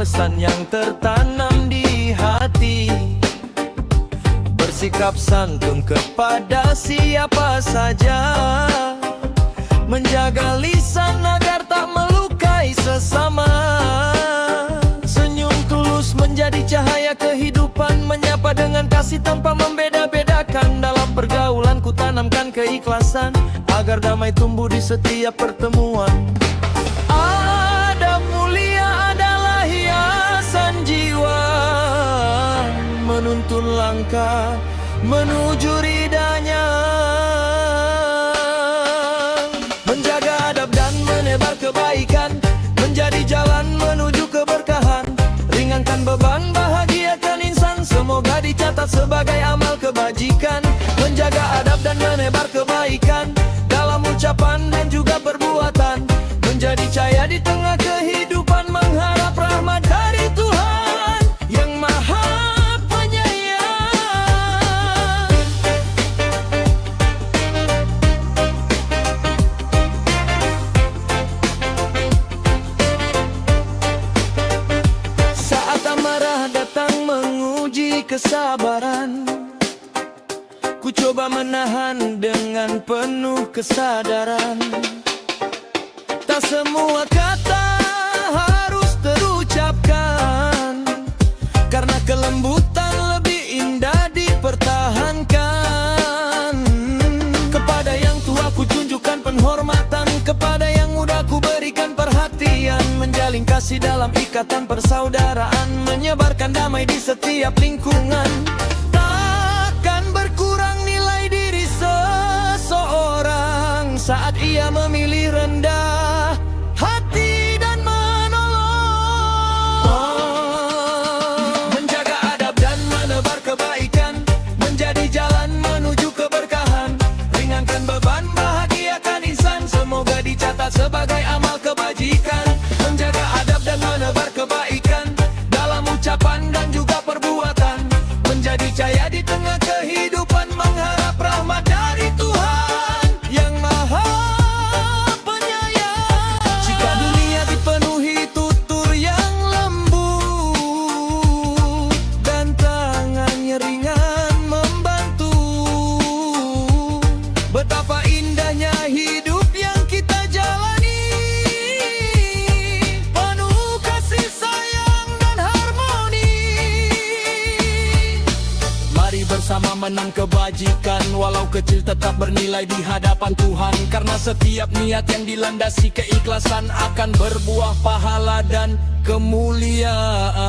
pesan yang tertanam di hati. Bersikap santun kepada siapa saja, menjaga lisan agar tak melukai sesama. Senyum tulus menjadi cahaya kehidupan, menyapa dengan kasih tanpa membeda-bedakan. Dalam pergaulan ku tanamkan keikhlasan, agar damai tumbuh di setiap pertemuan. Adab mulia adalah hiasan jiwa, menuntun langkah menuju ridanya. Menjaga adab dan menebar kebaikan, menjadi jalan menuju keberkahan. Ringankan beban, bahagiakan insan, semoga dicatat sebagai amal kebajikan. Menjaga adab dan menebar kebaikan, dalam ucapan dan juga perbuatan. Menjadi cahaya di tengah kehidupan, mengharap rahmat dari Tuhan yang Maha Penyayang. Saat amarah datang menguji kesabaran, ku coba menahan dengan penuh kesadaran. Tak semua kata harus terucapkan, karena kelembutan lebih indah dipertahankan. Kepada yang tua ku tunjukkan penghormatan, kepada yang muda ku berikan perhatian. Menjalin kasih dalam ikatan persaudaraan, menyebarkan damai di setiap lingkungan. Takkan berkurang nilai diri seseorang saat ia memilih rendah hati dan menolong. Menjaga adab dan menebar kebaikan, menjadi jalan menuju keberkahan. Ringankan beban, bahagiakan insan, semoga dicatat sebagai amal kebajikan. Menjaga adab dan menebar kebaikan, dalam ucapan dan juga perbuatan. Menjadi cahaya di tengah kehidupan, mengharap rahmat dari Tuhan yang Maha Penyayang. Jika dunia dipenuhi tutur yang lembut, dan tangannya ringan membantu, betapa indahnya hidup yang kita jalani, penuh kasih sayang dan harmoni. Mari bersama menang kebajikan, walau kecil tetap bernilai di hadapan Tuhan. Karena setiap niat yang dilandasi keikhlasan akan berbuah pahala dan kemuliaan.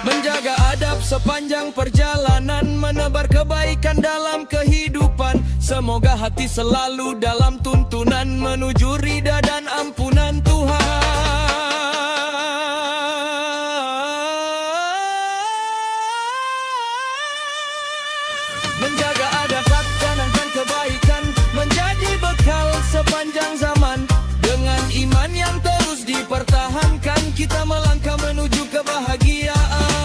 Menjaga adab sepanjang perjalanan, menebar kebaikan dalam kehidupan. Semoga hati selalu dalam tuntunan, menuju ridha dan ampunan Tuhan. Menjaga adab, tanamkan kebaikan, menjadi bekal sepanjang zaman. Dengan iman yang terus dipertahankan, kita melangkah menuju kebahagiaan.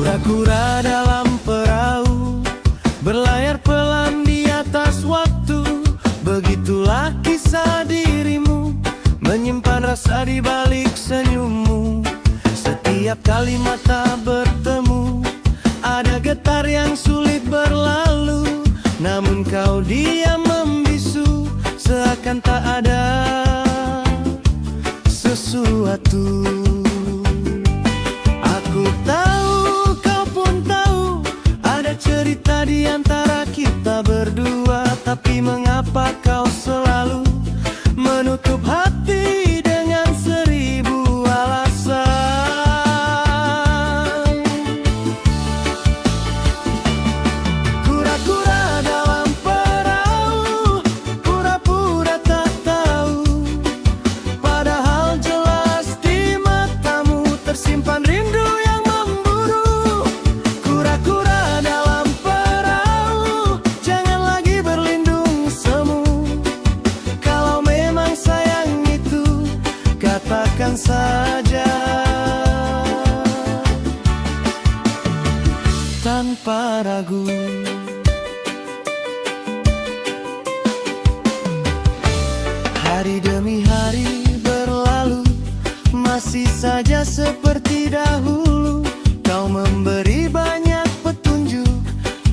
Kura-kura dalam perahu, berlayar pelan di atas waktu. Begitulah kisah dirimu, menyimpan rasa di balik senyummu. Setiap kali mata bertemu, ada getar yang sulit berlalu. Namun kau diam membisu, seakan tak ada sesuatu. Aku tahu, kau pun tahu, ada cerita di antara kita berdua. Tapi mengapa kau selalu menutup hati dengan seribu alasan? Kura-kura dalam perahu, pura-pura tak tahu, padahal jelas di mata tanpa ragu. Hari demi hari berlalu, masih saja seperti dahulu. Kau memberi banyak petunjuk,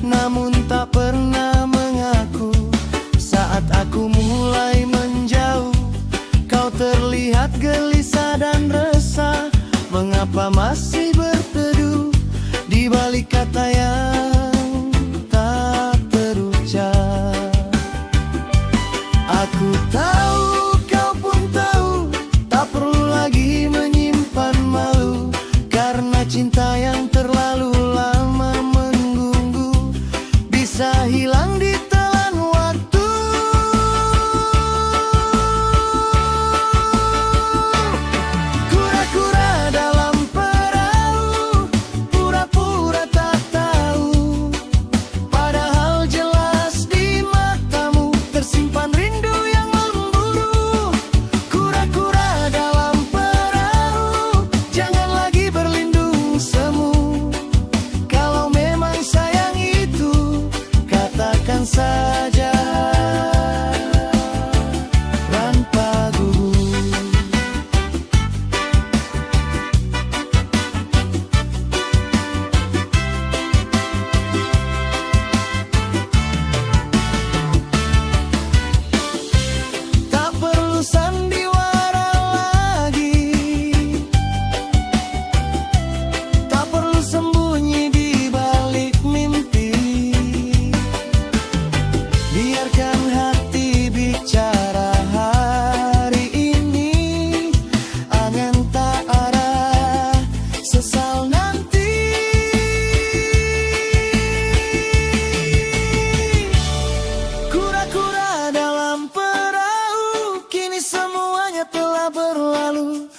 namun tak pernah mengaku. Saat aku mulai menjauh, kau terlihat gelisah dan resah. Mengapa masih berteduh di balik kata yang tak terucap? Aku tahu, kau pun tahu, tak perlu lagi menyimpan malu, karena cinta yang terlalu lama menunggu bisa hilang di telan waktu. Kura-kura dalam perahu, pura-pura tak tahu, padahal jelas di matamu tersimpan rindu yang memburu. Kura-kura dalam perahu, jangan lagi berlindung semu. Kalau memang sayang itu, katakan saja tanpa gugup. Tak perlu sandiwara lagi, tak perlu sembunyi di balik mimpi. Biarkan hati bicara hari ini, angan tak arah, sesal nanti. Kura-kura dalam perahu, kini semuanya telah berlalu.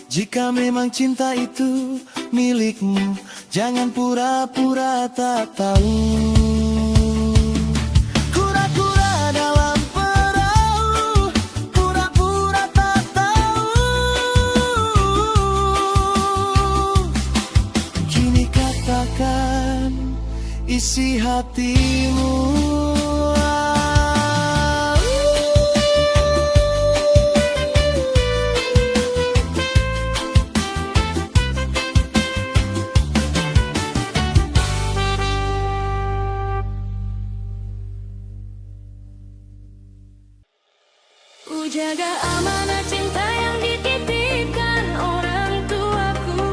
Jika memang cinta itu milikmu, jangan pura-pura tak tahu. Kura-kura dalam perahu, pura-pura tak tahu. Kini katakan isi hatimu. Ku jaga amanah cinta yang dititipkan orang tuaku,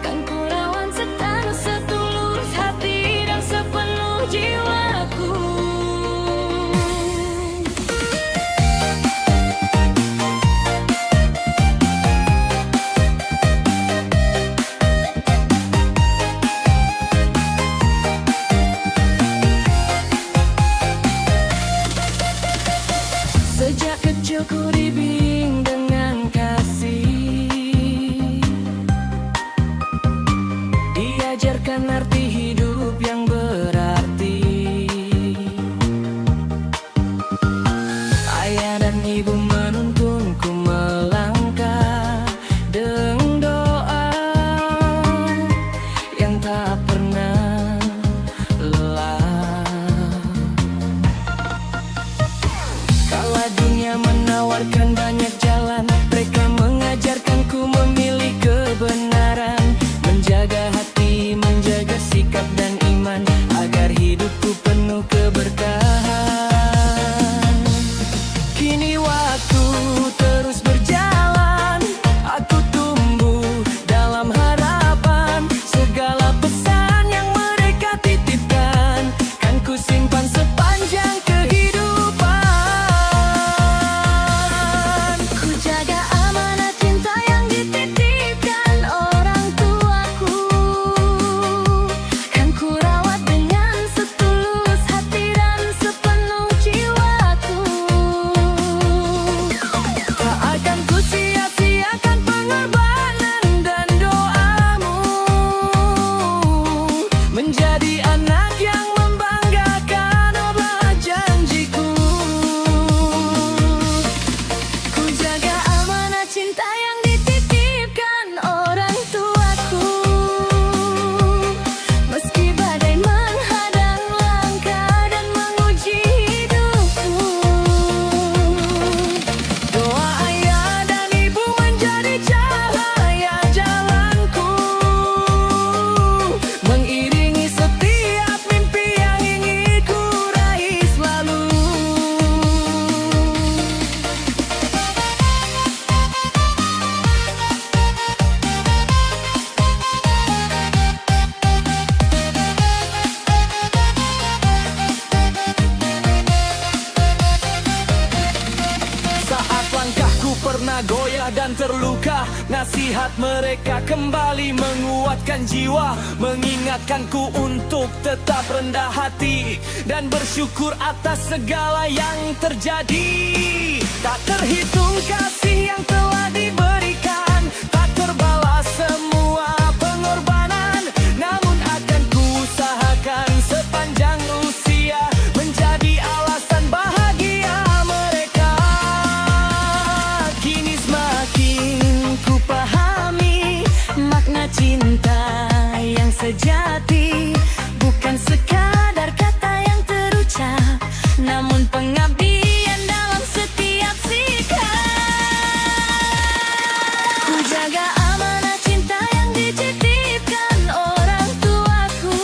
kan ku lawan setanu setulus hati dan sepenuh jiwa. Nasihat mereka kembali menguatkan jiwa, mengingatkanku untuk tetap rendah hati dan bersyukur atas segala yang terjadi. Tak terhitung kasih yang telah diberikan, tak terbalas semua pengorbanan. Namun akan kuusahakan sepanjang usia menjadi alasan bahagia mereka. Kini semakin ku pahami makna cinta yang sejati, bukan sekadar kata yang terucap, namun pengabdian dalam setiap sikap. Ku jaga amanah cinta yang dititipkan orang tuaku,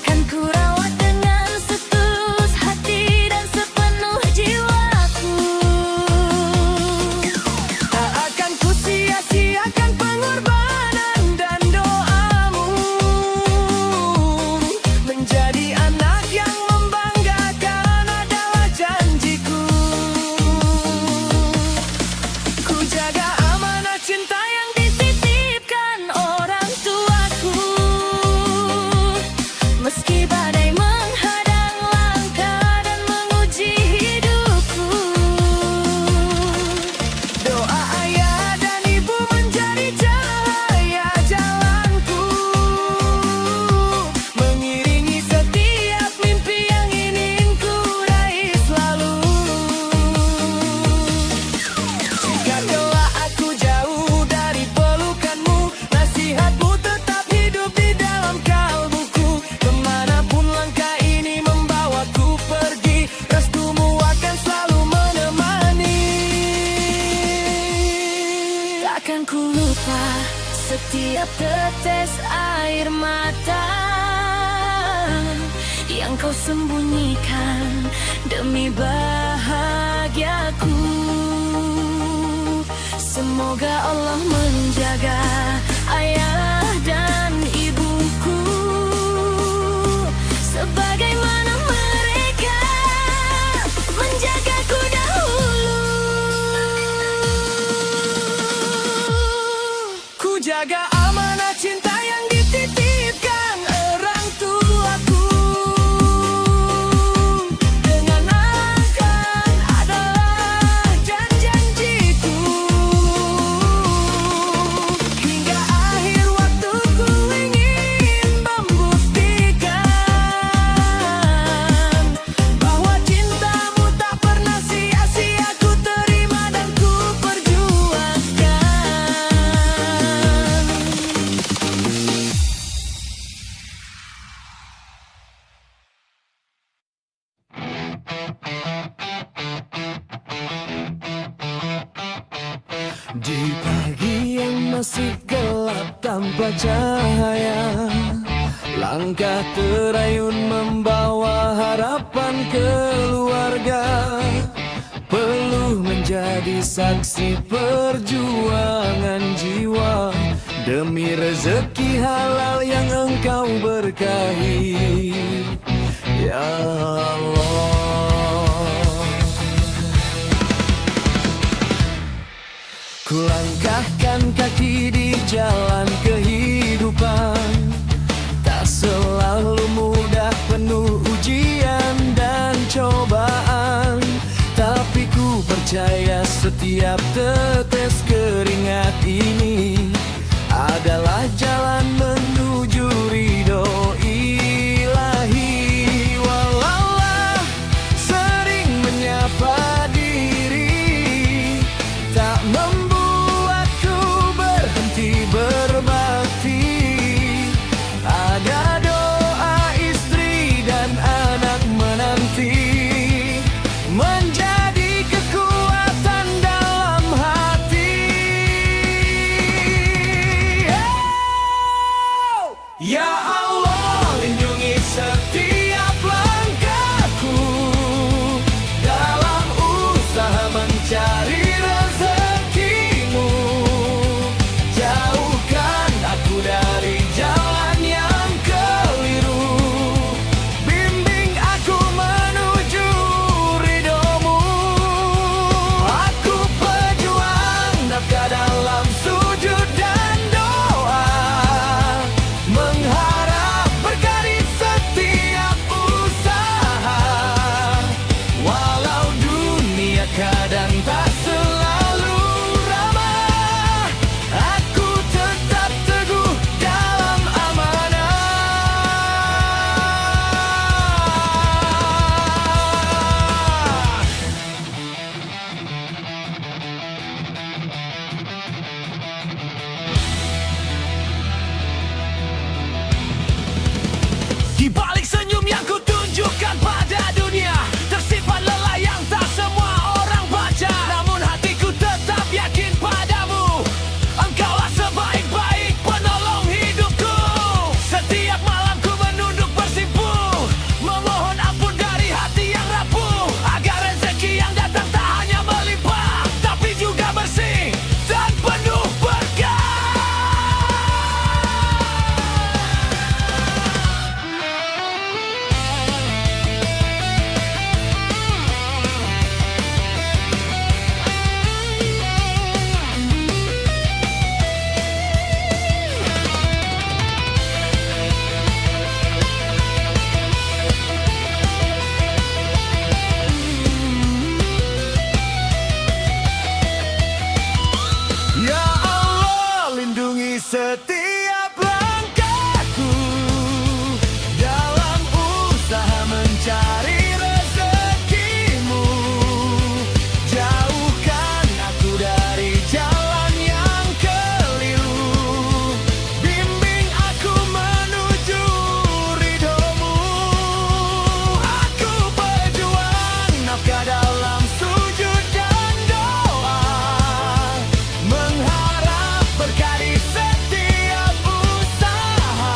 kan ku rawat dengan setulus hati dan sepenuh jiwaku. Tak akan ku sia-siakan pengorbanan dan doamu, menjadi anak yang membanggakan adalah janjiku. Ku jaga amanah cinta yang dititipkan orang tuaku, meski badai menghadang langkah dan menguji hidupku. Doa ayah dan ibu menjadi cahaya jalanku, mengiringi setiap mimpi yang ingin ku raih selalu. Jika kelak aku jauh dari pelukanmu, nasihatmu tetap hidup di dalam kalbuku. Kemanapun langkah ini membawaku pergi, restumu akan selalu menemani. Takkan ku lupa setiap tetes air mata yang kau sembunyikan demi bahagiaku. Semoga Allah menjaga ayah dan ibuku sebagaimana mereka menjagaku dahulu. Ku jaga amanah cinta yang dititipkan orang tuaku, dengan akan adalah janjiku. Hingga akhir waktu ku ingin membuktikan bahwa cintamu tak pernah sia-sia ku terima dan ku perjuangkan. Di pagi yang masih gelap tanpa cahaya, langkah terayun membawa harapan keluarga. Perlu menjadi saksi perjuangan jiwa demi rezeki halal yang engkau berkahi, ya Allah. Kulangkahkan kaki di jalan kehidupan, tak selalu mudah, penuh ujian dan cobaan. Tapi ku percaya setiap tetes keringat ini adalah jalan menuju ridho ilahi. Walaulah sering menyapa diri, tak membuatku berhenti berbakti. Ada doa istri dan anak menanti, menjadi kekuatan dalam hati. Di setiap langkahku dalam usaha mencari rezekimu, jauhkan aku dari jalan yang keliru, bimbing aku menuju ridhomu. Aku berjuang nafkah dalam sujud dan doa, mengharap berkah di setiap usaha.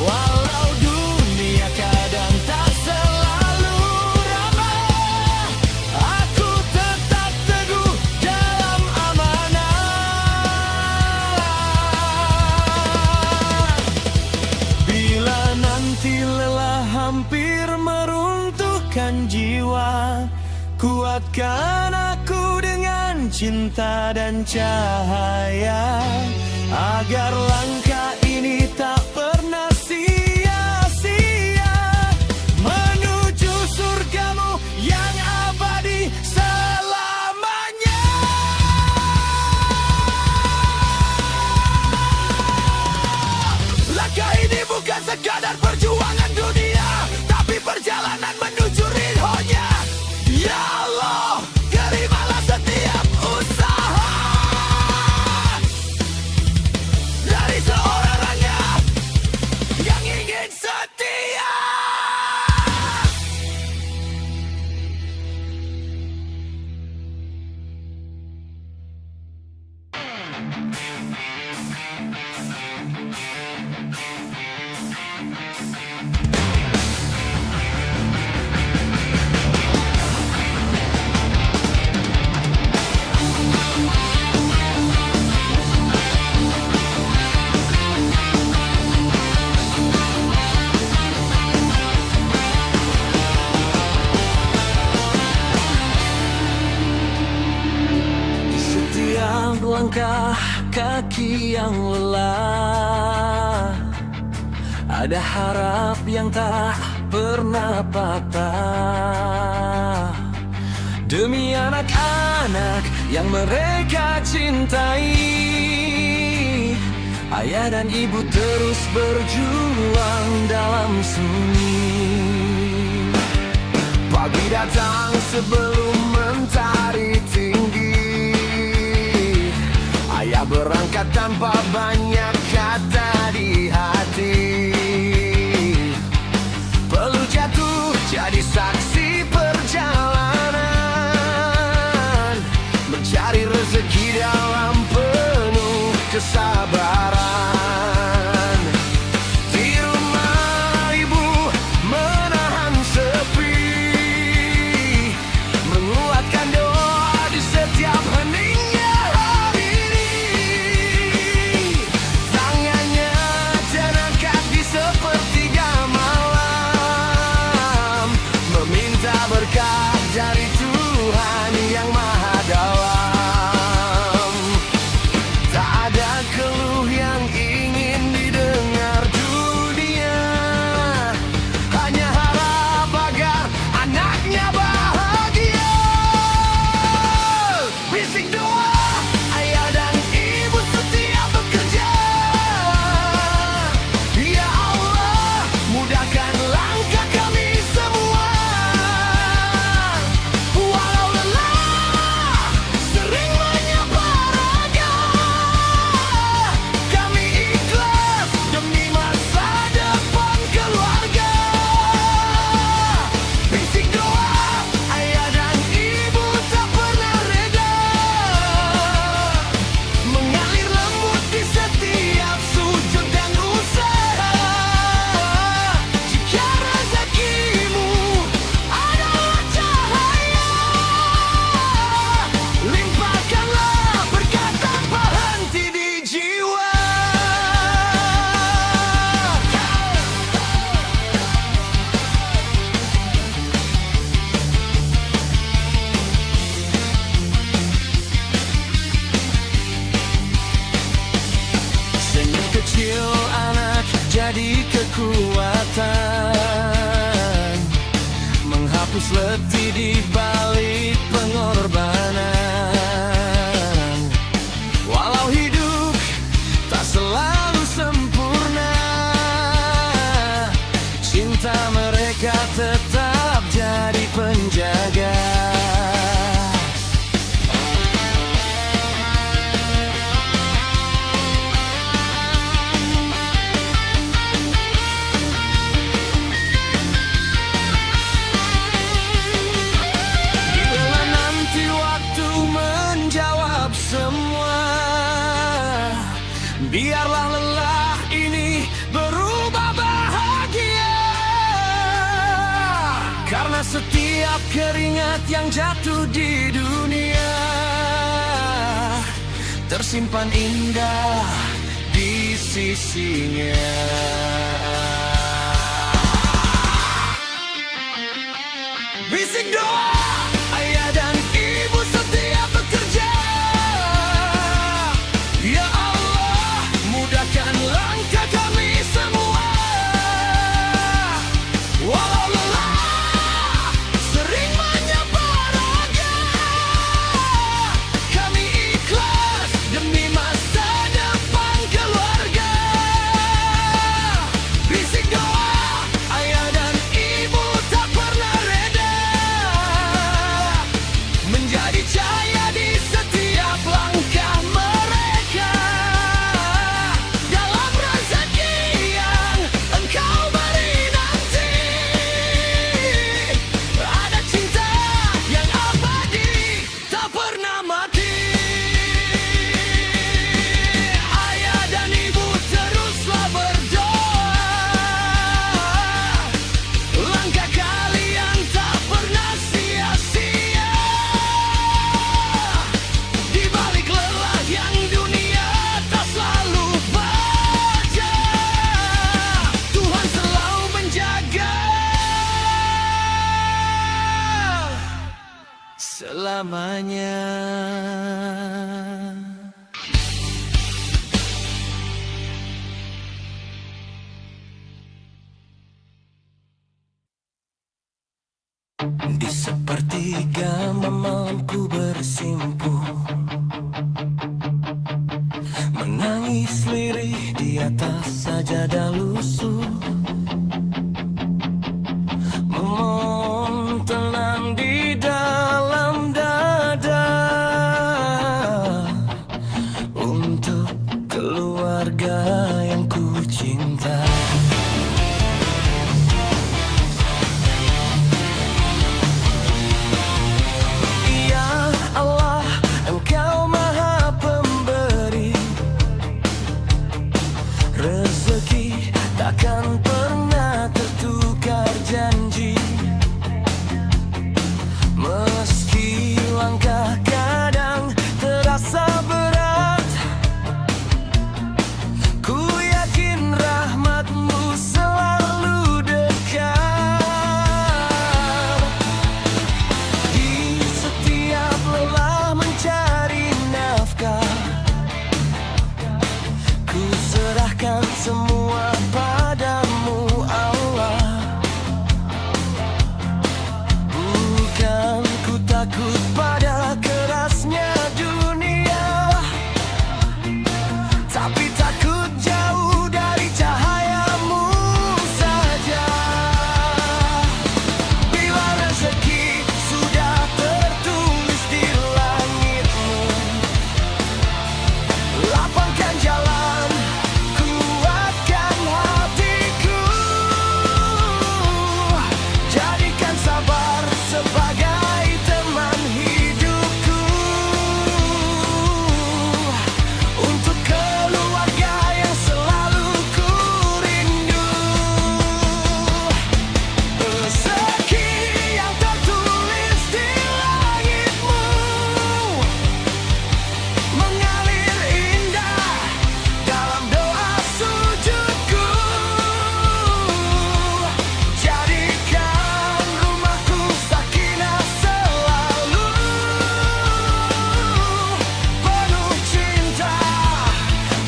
Walau dunia kadang tak selalu ramah, aku tetap teguh dalam amanah. Bila nanti lelah hampir meruntuhkan jiwa, kuatkan aku dengan cinta dan cahaya, agar langkah ini tak pernah sia-sia, menuju surgamu yang abadi selamanya. Langkah ini bukan sekadar perjuangan dunia, tapi perjalanan menuju ridhonya. Ya Allah, terimalah setiap usaha dari seorang rakyat yang ingin setia. Di setiap langkah kaki yang lelah, ada harap yang tak pernah patah. Demi anak-anak yang mereka cintai, ayah dan ibu terus berjuang dalam sunyi. Pagi datang sebelum mentari tinggi, ayah berangkat tanpa banyak kata di hati. Perlu jatuh jadi saksi perjalanan, mencari rezeki dalam penuh kesabaran. Di rumah ibu menahan sepi, menguatkan doa di setiap heningnya hari ini. Tangannya terangkat di sepertiga malam, meminta berkah dari Tuhan yang Maha Dalam. Tak ada keluh yang ingin didengar dunia, hanya harap agar anaknya bahagia. Bisik doa ayah dan ibu setiap bekerja. Ya Allah, mudahkan langkah kami semua. Walau lelah sering menyapa raga, kami ikhlas demi masa depan keluarga. Bisik doa ayah dan ibu tak pernah reda, mengalir lembut di setiap sujud dan usaha. Jika rezekimu adalah cahaya, limpahkanlah berkat tanpa henti di jiwa. Senyum kecil anak jadi kekuatan, menghapus letih di balik pengorbanan. Walau hidup Biarlah lelah ini berubah bahagia, karena setiap keringat yang jatuh di dunia tersimpan indah di sisinya. Bisik doa ayah dan ibu setiap bekerja, ya Allah mudahkan langkah kami semua. Walau lelah sering menyapa raga, kami ikhlas demi masa depan keluarga. Bisik doa ayah dan ibu tak pernah reda, menjadi cahaya di setiap langkah mereka. Dalam rezeki yang engkau beri nanti, ada cinta yang abadi tak pernah mati. Ayah dan ibu teruslah berdoa, langkah kalian tak pernah sia-sia. Di balik lelah yang dunia tak selalu baja, Tuhan selalu menjaga selamanya. Di sepertiga malamku bersimpuh, menangis lirih di atas sajadah lusuh, memohon tenang di dalam dada untuk keluarga yang ku cinta. Ya Allah, Engkau Maha Pemberi, rezeki takkan pernah tertukar janji. Meski langkah kadang terasa berat, ku yakin rahmat-Mu selalu dekat. Di setiap lelah mencari nafkah, ku serahkan semua padamu Allah. Bukan ku takut pada kerasnya dunia, tapi takut jauh dari cahaya-Mu saja. Bila rezeki sudah tertulis di langit-Mu, lapangkan jalan, kuatkan hatiku, jadikan sabar sebagai teman hidupku, untuk keluarga yang selalu ku rindu. Rezeki yang tertulis di langit-Mu mengalir indah dalam doa sujudku, jadikan rumahku sakinah selalu, penuh cinta,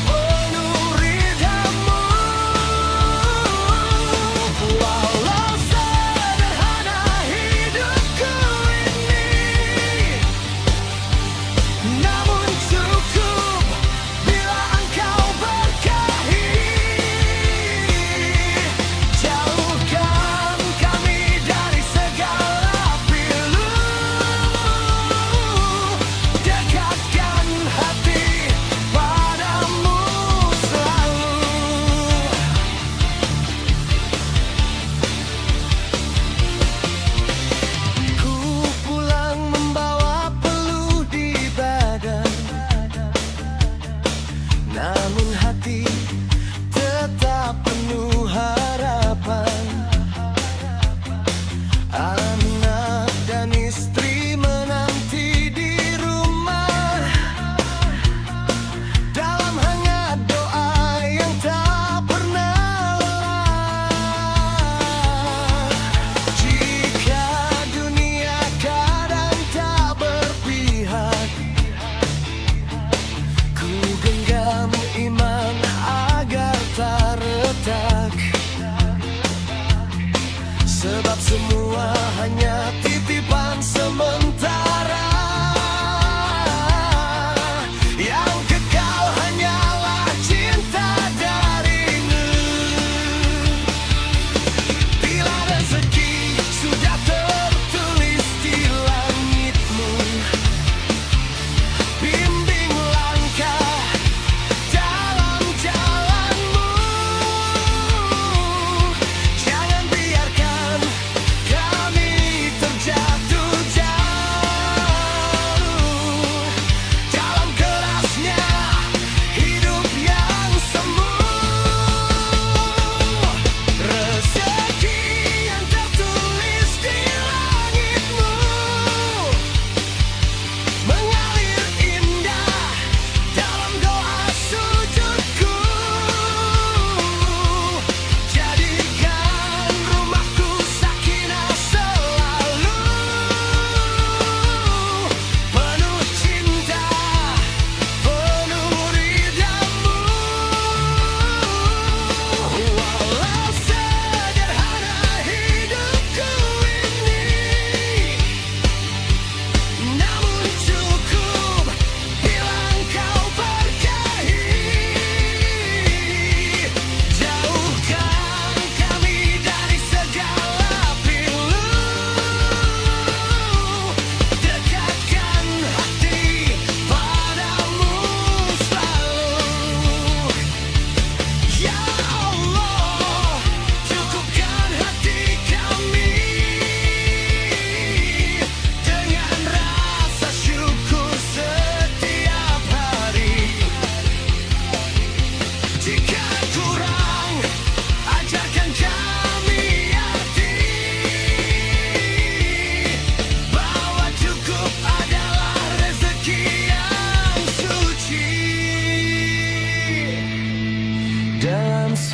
penuh ridha-Mu. Walau sederhana hidupku ini, namun cukup bila Engkau berkahi. Jauhkan kami dari segala pilu, dekatkan hati padamu selalu. Ku pulang membawa peluh di badan, namun hati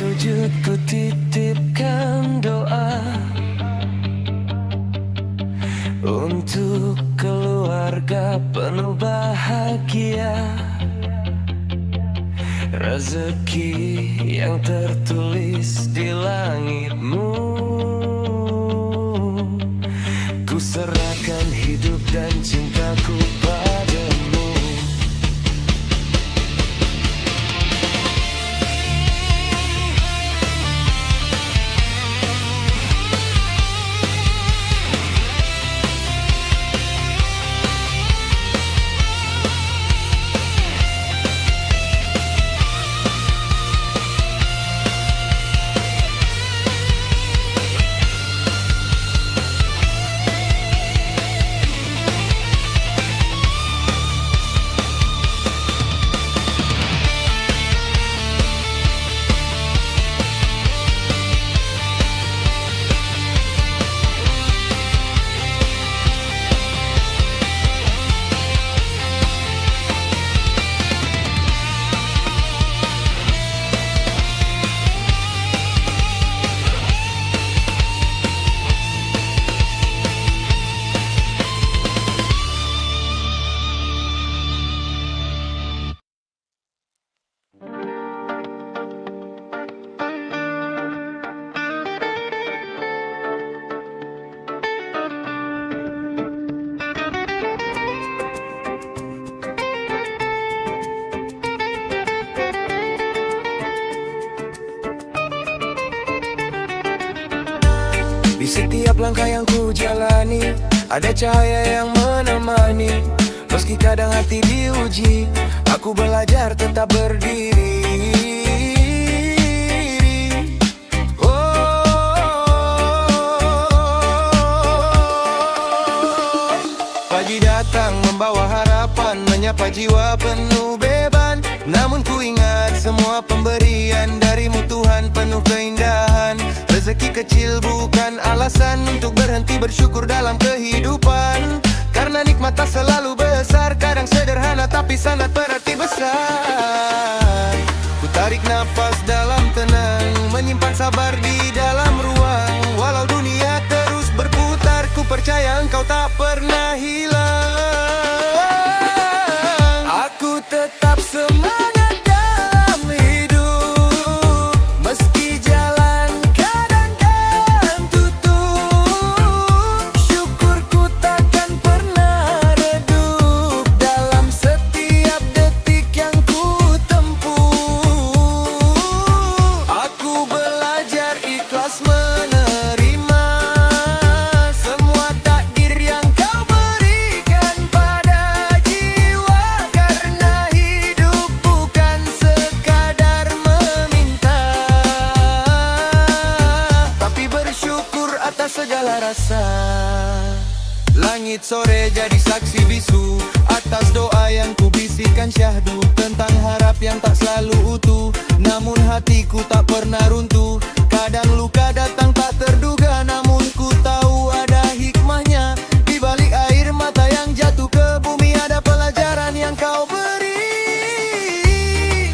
sujud ku titipkan doa untuk keluarga penuh bahagia, rezeki yang tertulis di langitmu. Ku serahkan hidup dan cintaku padamu. Di setiap langkah yang ku jalani, ada cahaya yang menemani. Meski kadang hati diuji, aku belajar tetap berdiri. Pagi datang membawa harapan, menyapa jiwa penuh beban. Namun ku ingat semua pemberian darimu Tuhan penuh keindahan. Rezeki kecil bukan alasan untuk berhenti bersyukur dalam kehidupan. Karena nikmat tak selalu besar, kadang sederhana tapi sangat berarti besar. Ku tarik nafas dalam tenang, menyimpan sabar di dalam ruang. Walau dunia terus berputar, ku percaya engkau tak pernah hilang. Aku tetap semangat dalam hidup, meski jalan kadang tutup. Syukurku takkan pernah redup dalam setiap detik yang ku tempuh. Aku belajar ikhlas menerima semua takdir yang kau berikan pada jiwa. Karena hidup bukan sekadar meminta, tapi bersyukur atas segala rasa. Langit sore jadi saksi bisu atas doa yang ku bisikan syahdu tentang harap yang tak selalu utuh. Namun hatiku tak pernah runtuh. Kadang luka datang tak terduga, namun ku tahu ada hikmahnya. Di balik air mata yang jatuh ke bumi ada pelajaran yang kau beri.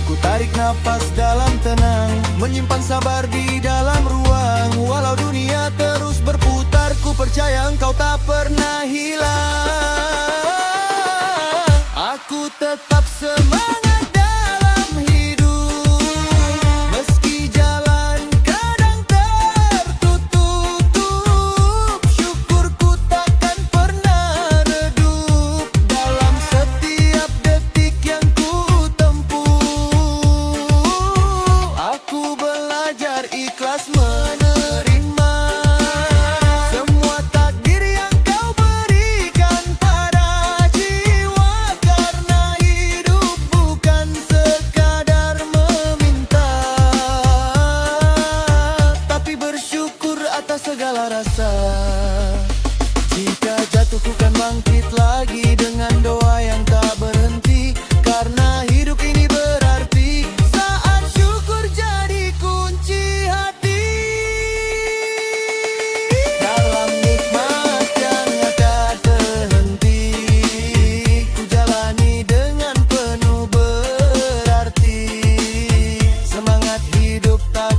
Ku tarik nafas dalam tenang, menyimpan sabar di dalam ruang. Walau dunia terus berputar, ku percaya engkau tak pernah hilang. Aku tetap semangat dalam hidup, meski jalan kadang tertutup. Syukurku takkan pernah redup dalam setiap detik yang ku tempuh. Aku belajar ikhlas menerima semua takdir yang kau berikan pada jiwa. Karena hidup bukan sekadar meminta, tapi bersyukur atas segala rasa. Jika jatuh ku kan bangkit lagi dengan doa yang tak berhenti. Karena hidup ini berarti saat syukur jadi kunci hati. Dalam nikmat yang tak terhenti, ku jalani dengan penuh berarti. Semangat hidup tak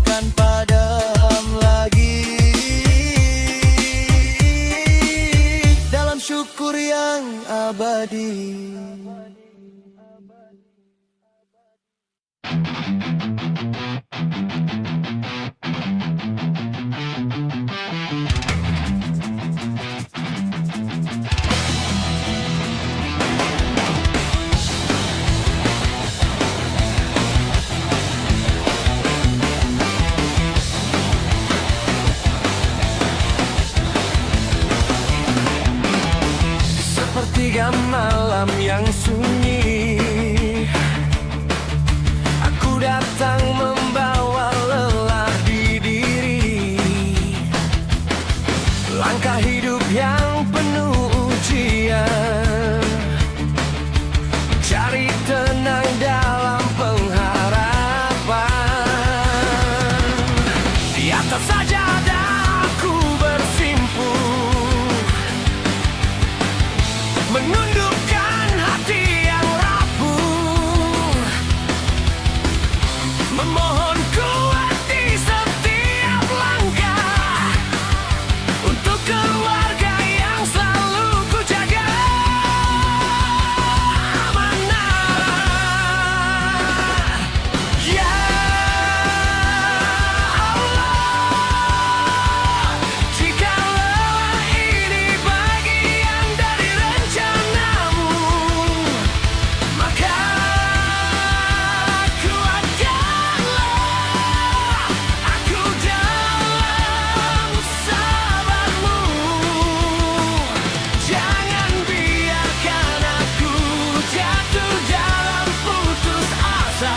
datang membawa lelah di diri. Langkah hidup yang penuh ujian, cari tenang dalam pengharapan. Di atas sajadah aku bersimpuh, menundukkan hati yang rapuh, memohon kuat di setiap langkah untuk keluarga yang selalu ku jaga amanah. Ya Allah, jika lelah ini bagian dari rencanamu, maka kuatkanlah aku dalam sabarmu. Jangan biarkan aku jatuh dalam putus asa,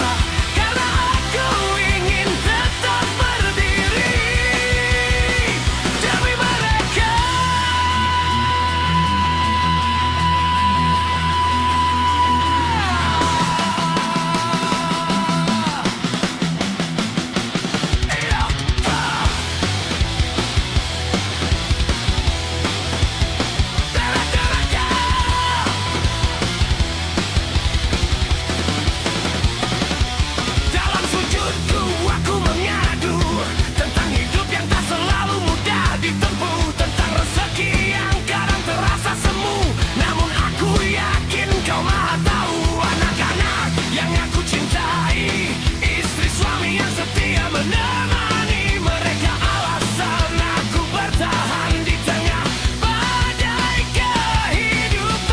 karena aku ingin tetap berdiri demi mereka. Dalam sujudku aku mengadu tentang hidup yang tak selalu mudah ditempuh, tentang rezeki yang kadang terasa semu. Namun aku yakin kau maha tahu. Anak-anak yang aku cintai, istri suami yang setia menemani, mereka alasan aku bertahan di tengah badai kehidupan.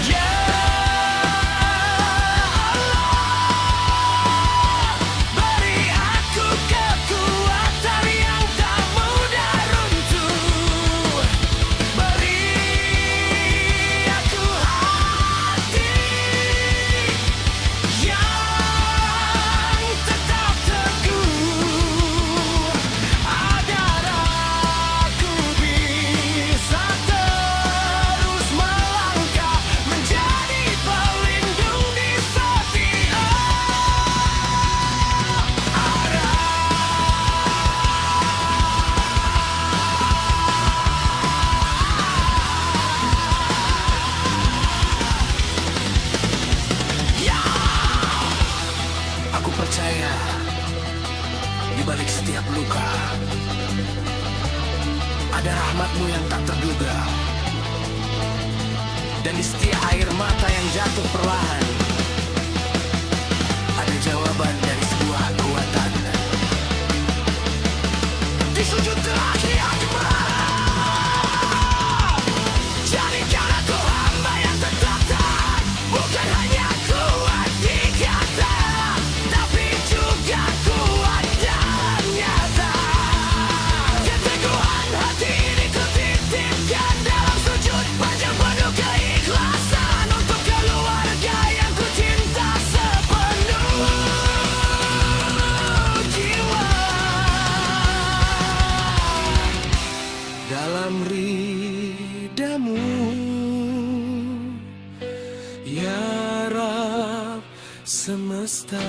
Ya Allah, beri aku kekuatan yang tak mudah runtuh. Beri aku hati yang tetap teguh, agar aku bisa terus melangkah menjadi pelindung di setiap arah. Ya, aku percaya di balik setiap luka ada rahmat-Mu yang tak terduga, dan di setiap air mata yang jatuh perlahan ada jawaban dari sebuah kekuatan. Di sujud terakhir aku berharap, jadikan aku hamba yang tetap taat, bukan hanya kuat di kata, tapi juga kuat dalam nyata. Keteguhan hati ini kutitipkan dalam sujud panjang penuh keikhlasan untuk keluarga yang ku cinta sepenuh jiwa. Dalam ridhamu, ya Rab semesta.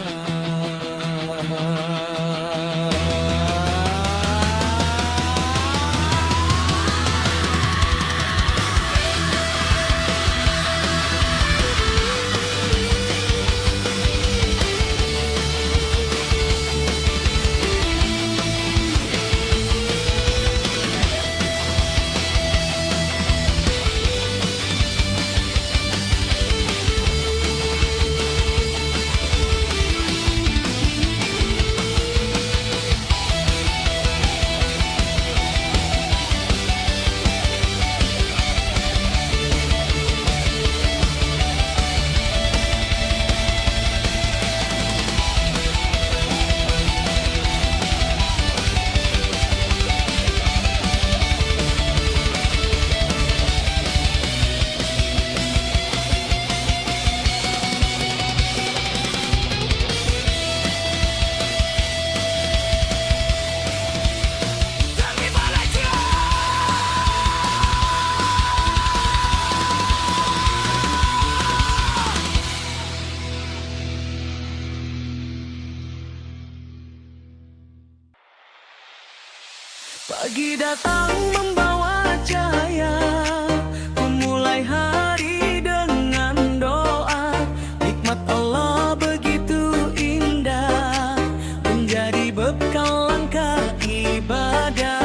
Pagi datang membawa cahaya, ku mulai hari dengan doa. Nikmat Allah begitu indah, menjadi bekal langkah ibadah.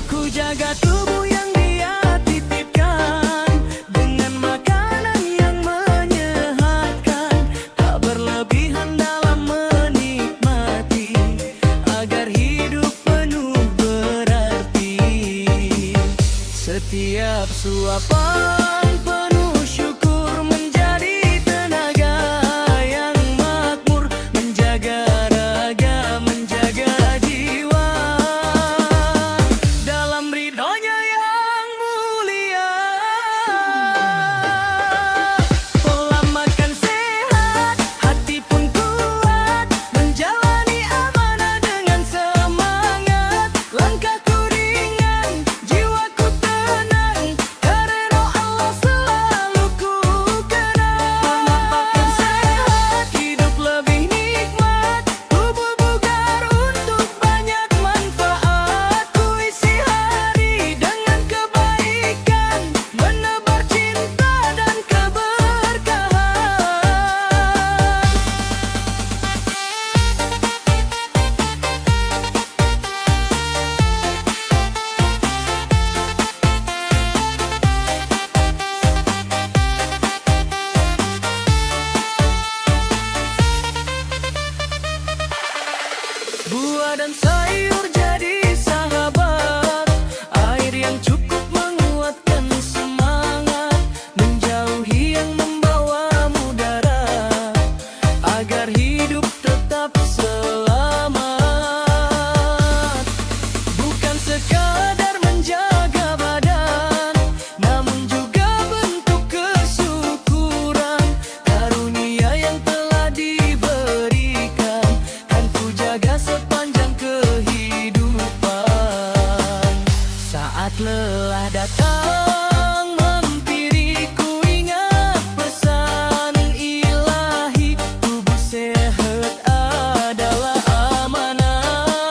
Ku jaga tubuh yang Dia titipkan dengan makanan yang menyehatkan, tak berlebihan dalam menikmati, agar hidup penuh berarti. Setiap suapan penuh syukur menjadi tenaga yang makmur, menjaga raga, menjaga jiwa dalam ridhonya yang mulia. Pola makan sehat, hati pun kuat, menjalani amanah dengan semangat. Langkahku ringan, jiwaku tenang, karena Allah selalu ku kenang. Makan sehat, hidup lebih nikmat, tubuh bugar untuk banyak manfaat. Ku isi hari dengan kebaikan, menebar cinta dan keberkahan. Buah dan sayur jadi sahabat, air yang cukup menguatkan semangat, menjauhi yang membawa mudarat, agar hidup tetap selamat. Bukan sekadar menjaga badan, namun juga bentuk kesyukuran, karunia yang telah diberikan, kan ku jaga sepanjang kehidupan. Saat lelah datang mempiri, ku ingat pesan ilahi, tubuh sehat adalah amanah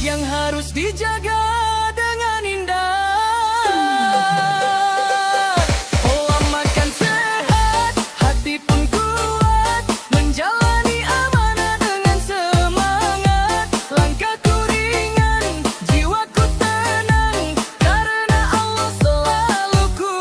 yang harus dijaga dengan indah. Pola makan sehat, hati pun kuat, menjalani amanah dengan semangat. Langkahku ringan, jiwaku tenang, karena Allah selalu ku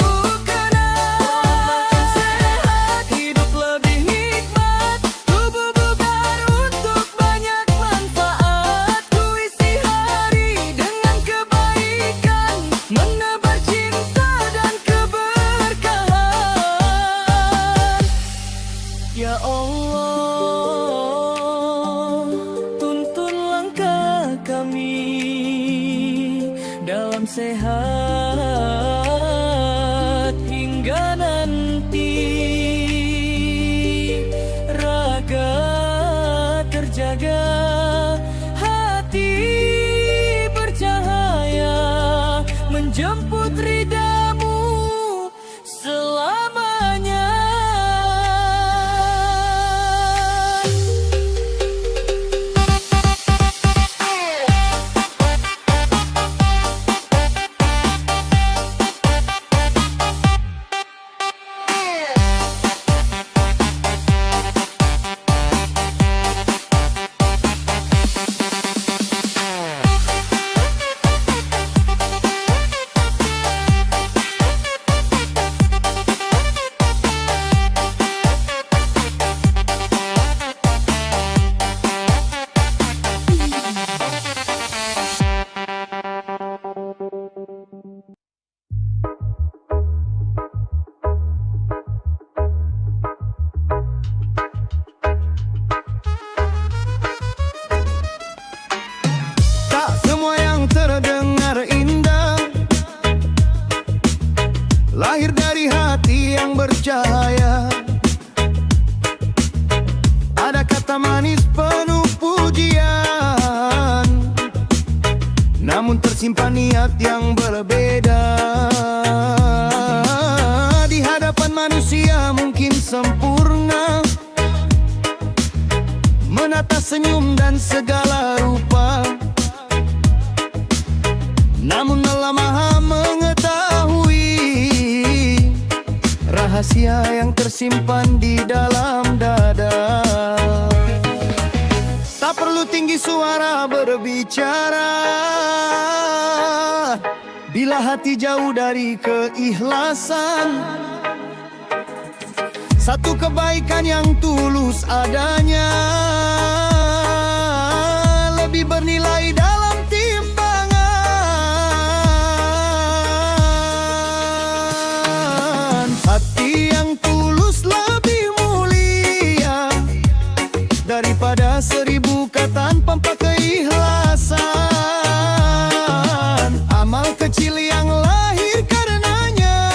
kenang. Makan sehat, hidup lebih nikmat, tubuh bugar untuk banyak manfaat. Ku isi hari dengan kebaikan, menebar cinta dan keberkahan. Ya Allah, tuntun langkah kami dalam sehat hingga nanti, raga terjaga, hati bercahaya, menjemput ridhamu selamanya. Tak semua yang terdengar indah lahir dari hati yang bercahaya. Ada kata manis penuh pujian, namun tersimpan niat yang berbeda. Di hadapan manusia mungkin sempurna, menata senyum dan segala rupa, rahasia yang tersimpan di dalam dada. Tak perlu tinggi suara berbicara, bila hati jauh dari keikhlasan. Satu kebaikan yang tulus adanya lebih bernilai dalam timbangan. Hati yang tulus lebih mulia daripada 1000 kata tanpa keikhlasan. Amal kecil yang lahir karenanya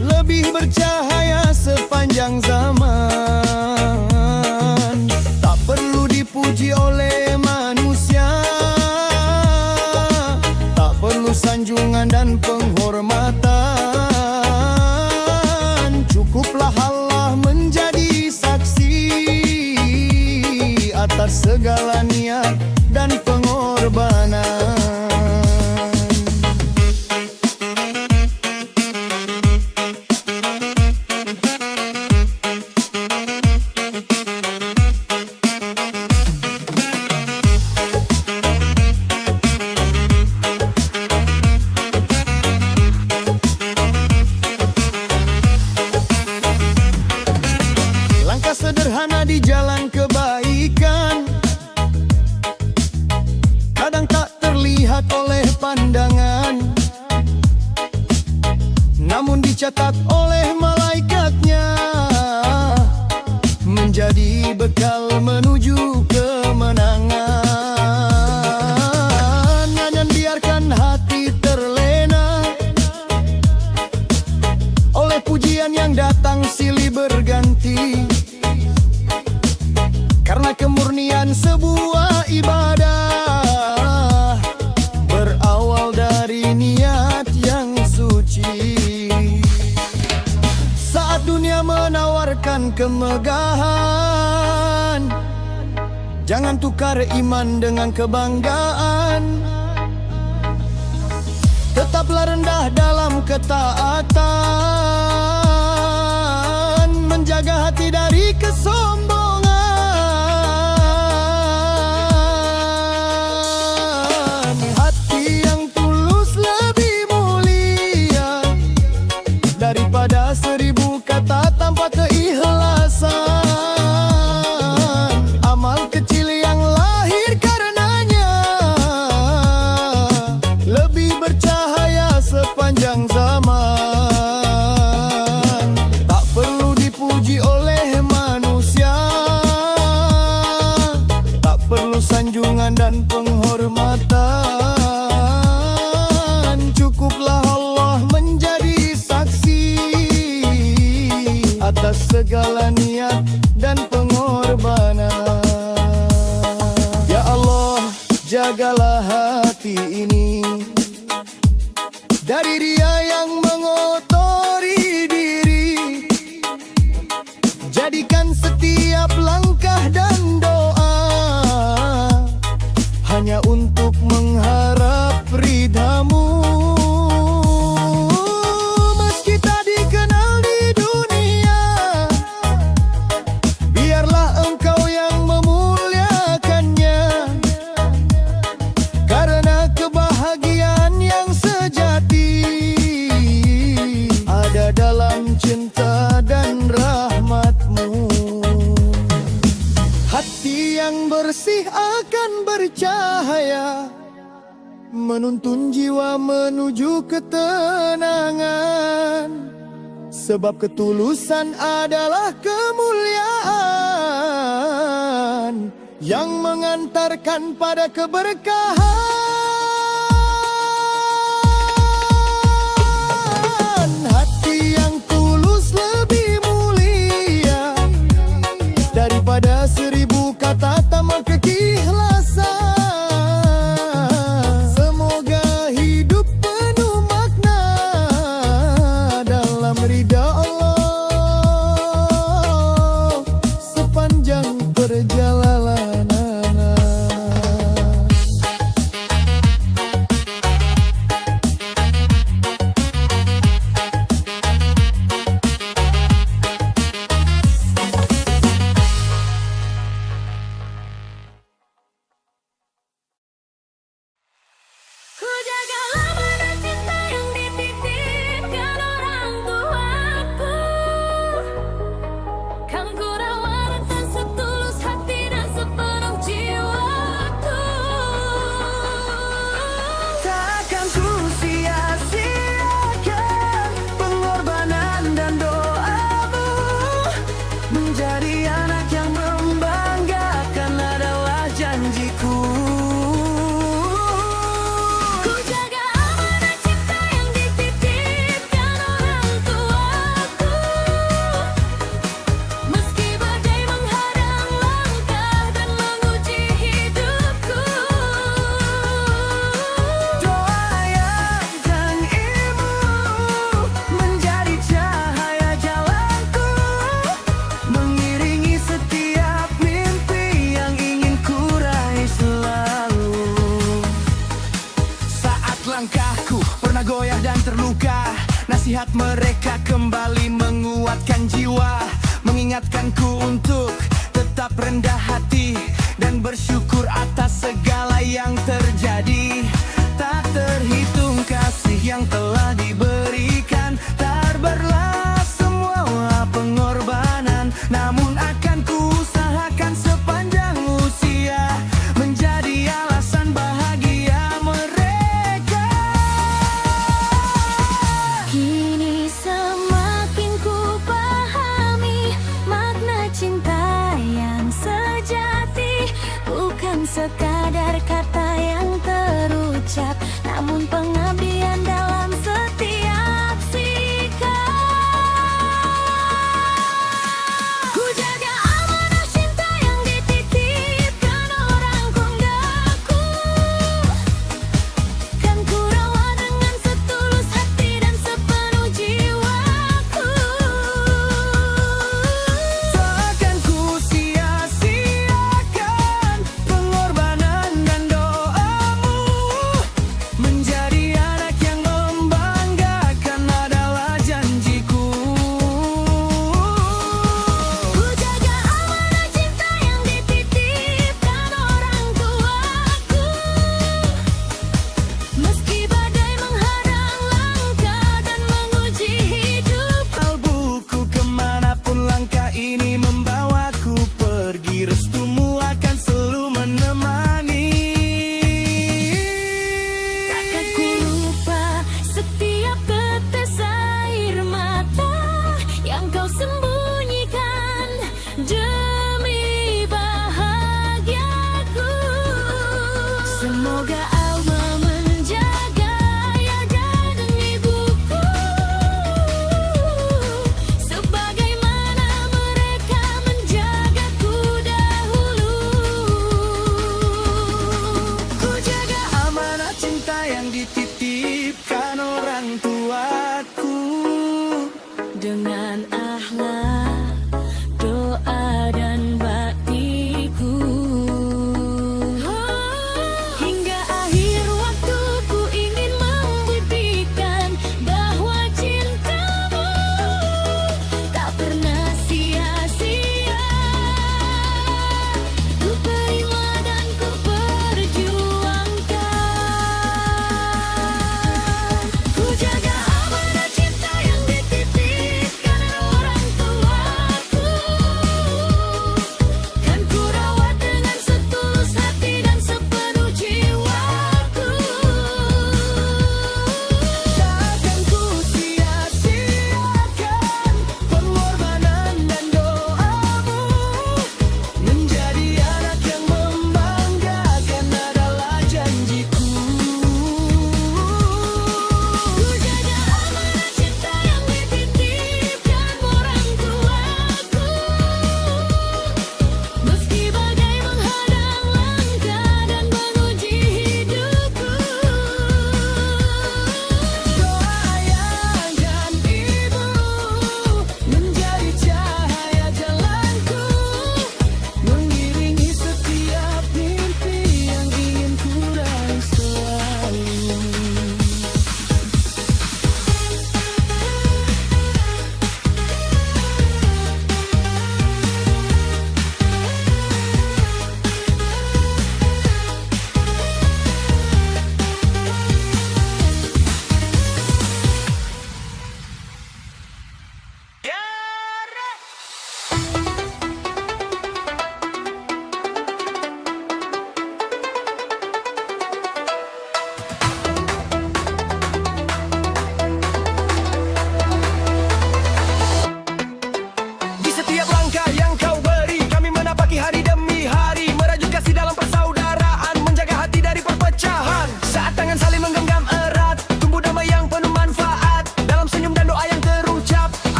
lebih bercahaya sepanjang zaman. Tak perlu dipuji oleh manusia, tak perlu sanjungan dan penghormatan. Cukuplah Allah menjadi saksi atas segala niat dan pengorbanan. Langkah sederhana di jalan kebaikan kadang tak terlihat oleh pandangan, namun dicatat oleh malaikatnya menjadi bekal menuju kemenangan. Jangan biarkan hati terlena oleh pujian yang datang silih berganti, karena kemurnian sebuah ibadah berawal dari niat yang suci. Saat dunia menawarkan kemegahan, jangan tukar iman dengan kebanggaan. Tetaplah rendah dalam ketaatan, menjaga hati dari kesombongan. Hati yang tulus lebih mulia daripada 1000 kata tanpa keikhlasan. Amal kecil yang lahir karenanya lebih bercahaya sepanjang zaman. Tak perlu dipuji oleh manusia, tak perlu sanjungan dan penghormatan. Cukuplah Allah menjadi saksi atas segala niat dan pengorbanan. Ya Allah, jagalah hati ini dari ria yang mengotori diri. Jadikan setiap langkah dan doa hanya untuk mengharap ridhamu. Meski tak dikenal di dunia, biarlah Engkau yang memuliakannya, karena kebahagiaan yang sejati ada dalam cinta dan rahmat-Mu. Hati yang bersih akan bercahaya, menuntun jiwa menuju ketenangan. Sebab ketulusan adalah kemuliaan yang mengantarkan pada keberkahan. Hati yang tulus lebih mulia daripada 1000 kata tanpa keikhlasan. Semoga hidup penuh makna dalam ridha Allah sepanjang perjalanan. membuat mereka kembali menguatkan jiwa, mengingatkanku untuk tetap rendah hati dan bersyukur atas segala yang terjadi. Tak terhitung kasih yang telah diberikan, terbelah semua pengorbanan, namun akan kuusahakan sepanjang usia menjadi alasan bahagia mereka. Kini semakin ku pahami makna cinta yang sejati, bukan sekadar kata yang terucap, namun pengabdian dalam setiap sikap. Ku jaga amanah cinta yang dititipkan orang konggaku, kan ku rawat dengan setulus hati dan sepenuh jiwaku. Takkan ku sia-siakan pengorbanan dan doamu, menjadi anak yang membanggakan adalah janjiku. Ku jaga amanah cinta yang dititipkan orang tuaku, meski badai menghadang langkah dan menguji hidup. Kalbuku kemanapun langkah ini membawaku pergi, restumu akan selalu menemani. Takkan ku lupa setiap tetes air mata yang kau sembunyikan demi bahagiaku. Semoga Allah menjaga ayah dan ibuku, sebagaimana mereka menjagaku dahulu. Ku jaga Amanah cinta yang dititipkan orang tuaku, dengan akhlak, doa dan baktiku. Hingga akhir waktu ku ingin membuktikan bahwa cintamu tak pernah sia-sia. Ku terima dan ku perjuangkan. Ku jaga amanah cinta yang dititipkan orang tuaku,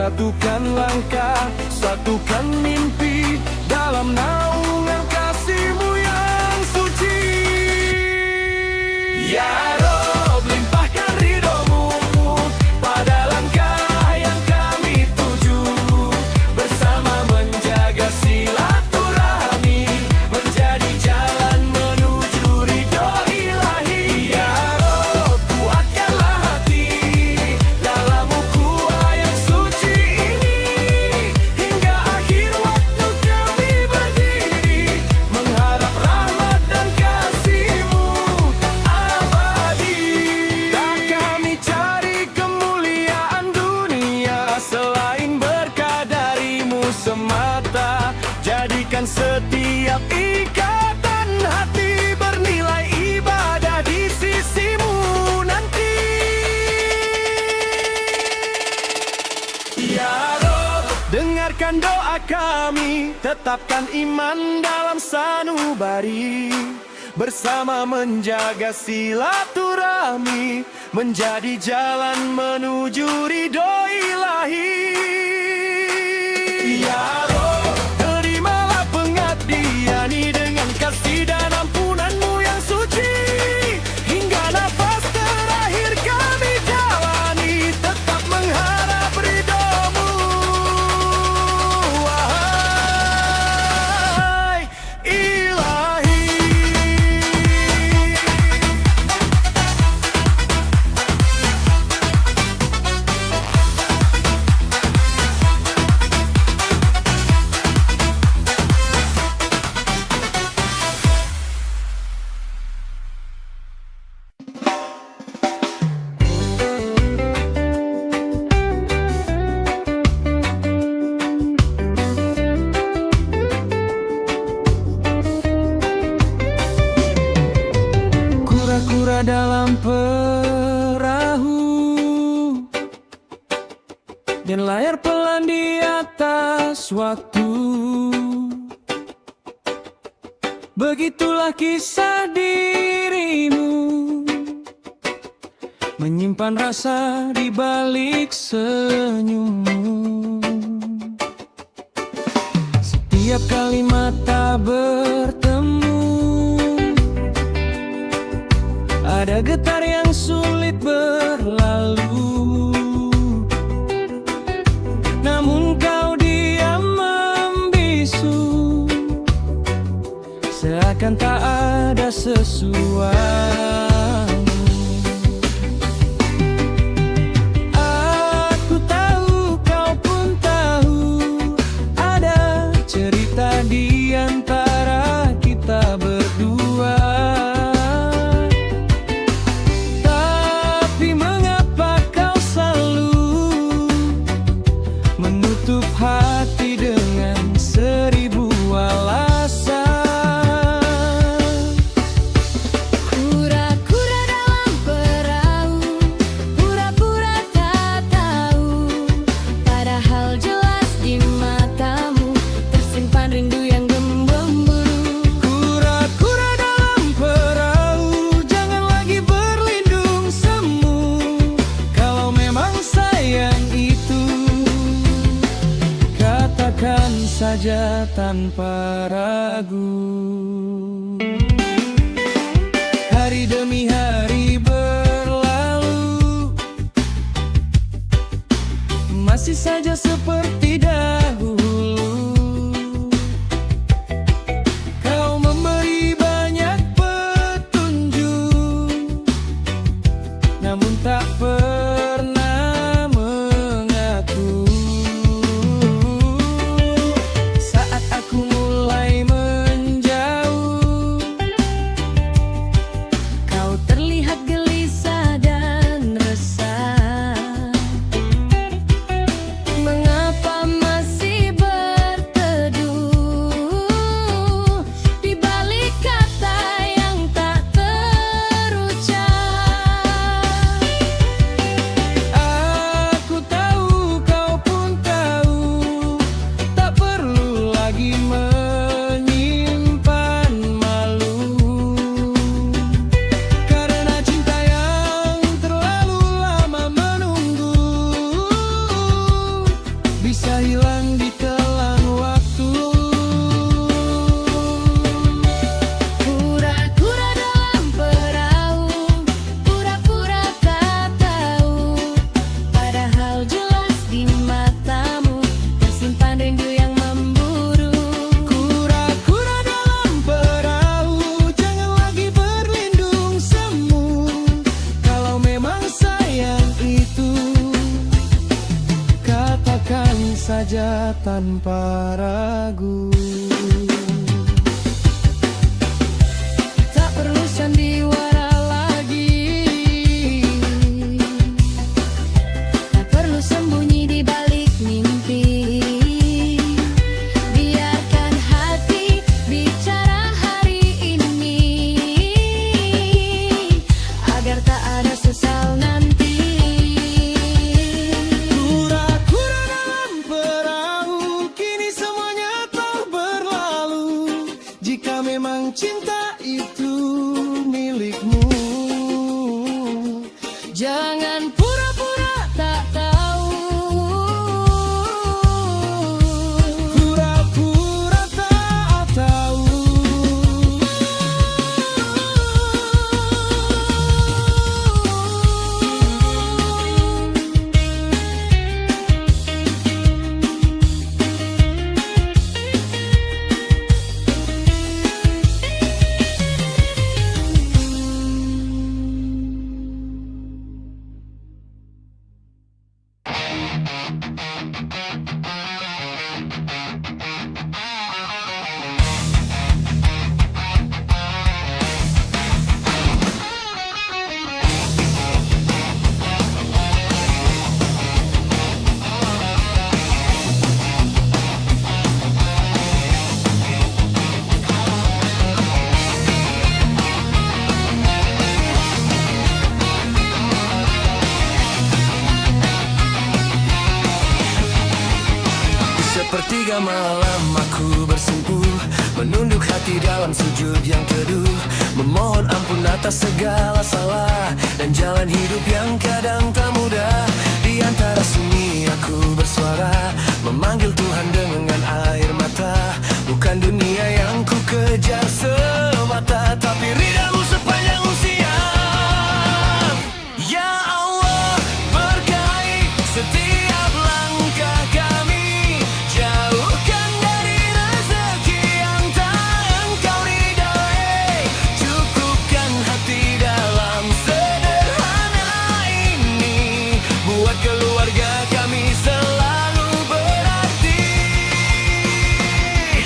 Satukan langkah, satukan mimpi dalam naungan kasih-Mu yang suci. Ya Rob, limpahkan ridho-Mu pada langkah yang kami tuju, bersama menjaga silaturahmi, menjadi jalan menuju ridho ilahi. Ya Rob, kuatkanlah hati dalam ukhuwah yang suci ini, hingga akhir waktu kami berdiri, mengharap rahmat dan kasih-Mu abadi. Tak kami cari kemuliaan dunia selain berkah dari-Mu semata. Jadikan setiap ikatan hati bernilai ibadah di sisi-Mu nanti. Ya Rob, dengarkan doa kami, tetapkan iman dalam sanubari, bersama menjaga silaturahmi, menjadi jalan menuju ridho ilahi. Ya Rob, terimalah pengabdian ini dengan kasih dan ampunan-Mu yang suci, hingga nafas terakhir kami jalani, tetap mengharap ridho-Mu. Wahai Ilahi. Kura-kura dalam perahu dan layar pelan di atas waktu. Begitulah kisah diri-Mu, menyimpan rasa di balik senyum-Mu. Setiap kali mata bertemu, ada getar yang sulit berlalu, namun Kau diam membisu, seakan tak ada sesuatu. Aku tahu, Kau pun tahu, ada cerita di antara kita berdua. Tapi mengapa Kau selalu menutup hati dengan 1000 alasan? Kura-kura dalam perahu, pura-pura tak tahu, padahal jelas di mata-Mu tersimpan rindu yang gembemburu. Kura-kura dalam perahu, jangan lagi berlindung semu. Kalau memang sayang itu, katakan saja tanpa ragu. Hari demi hari berlalu, masih saja seperti dahulu. Kau memberi banyak petunjuk, namun tak pernah mengaku. Saat aku mulai menjauh, Kau terlihat gelisah dan resah. Mengapa saja tanpa ragu. Tak perlu sandiwara lagi, tak perlu sembunyi di balik mimpi. Biarkan hati bicara hari ini, agar tak ada sesal nanti. Kura-kura dalam perahu, kini semuanya telah berlalu. Jika memang cinta itu milikmu, Jangan pura-pura tak tahu. pura-pura tak tahu. Sepertiga malam aku bersimpuh, menunduk hati dalam sujud yang teduh, memohon ampun atas segala salah dan jalan hidup yang kadang tak mudah. Di antara sunyi aku bersuara, memanggil Tuhan dengan air mata. Bukan dunia yang ku kejar semata, tapi ridhamu sepanjang usia. Ya Allah, berkahi setiap langkah kami, jauhkan dari rezeki yang tak Engkau ridhoi. Cukupkan hati dalam sederhana ini, buat keluarga kami selalu berarti.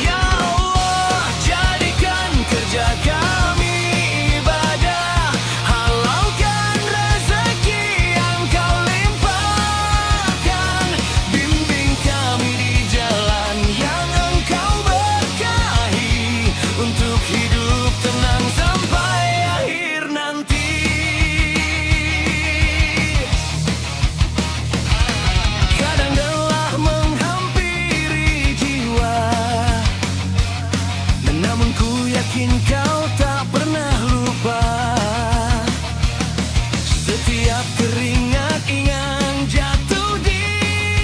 Ya Allah, jadikan kerja kami ibadah, halaukan rezeki yang Kau limpahkan. Bimbing kami di jalan yang Engkau berkahi, untuk hidup tenang sampai akhir nanti. Kadang lelah menghampiri jiwa, namun ku yakin Kau tak pernah lupa. Setiap keringat yang jatuh di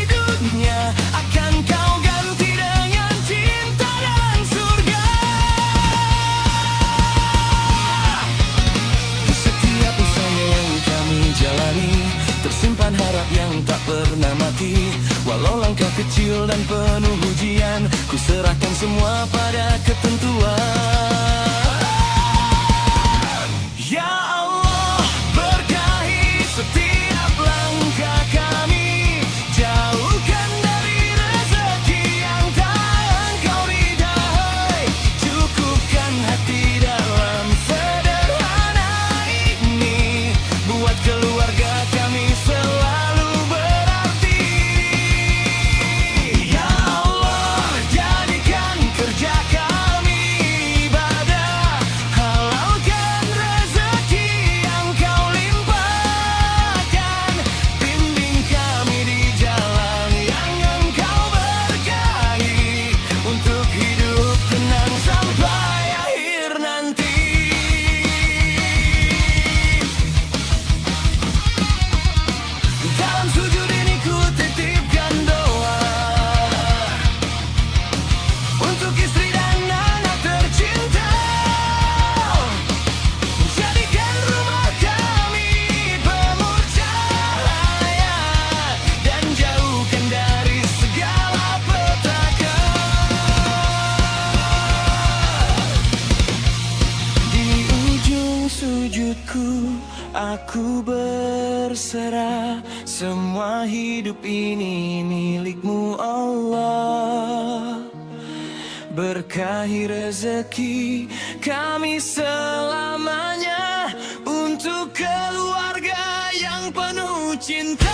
dunia, akan Kau ganti dengan cinta dan surga. Setiap usaha yang kami jalani, tersimpan harap yang tak pernah mati. Walau langkah kecil dan penuh ujian, ku serahkan semua pada ketentuan. Ya Allah, berkahi setiap langkah kami, jauhkan dari rezeki yang tak Engkau ridhoi. Cukupkan hati dalam sederhana ini, buat keluarga kami selalu berarti. Ya Allah, jadikan kerja kami ibadah, halaukan rezeki yang Kau limpahkan. Bimbing kami di jalan yang Engkau berkahi, untuk hidup tenang sampai akhir nanti. Dalam sujud ini ku titipkan doa untuk istri dan anak tercinta. Jadikan rumah kami penuh cahaya, dan jauhkan dari segala petaka. Di ujung sujudku Aku berserah, semua hidup ini milik-Mu Allah. Berkahi rezeki kami selamanya, untuk keluarga yang penuh cinta.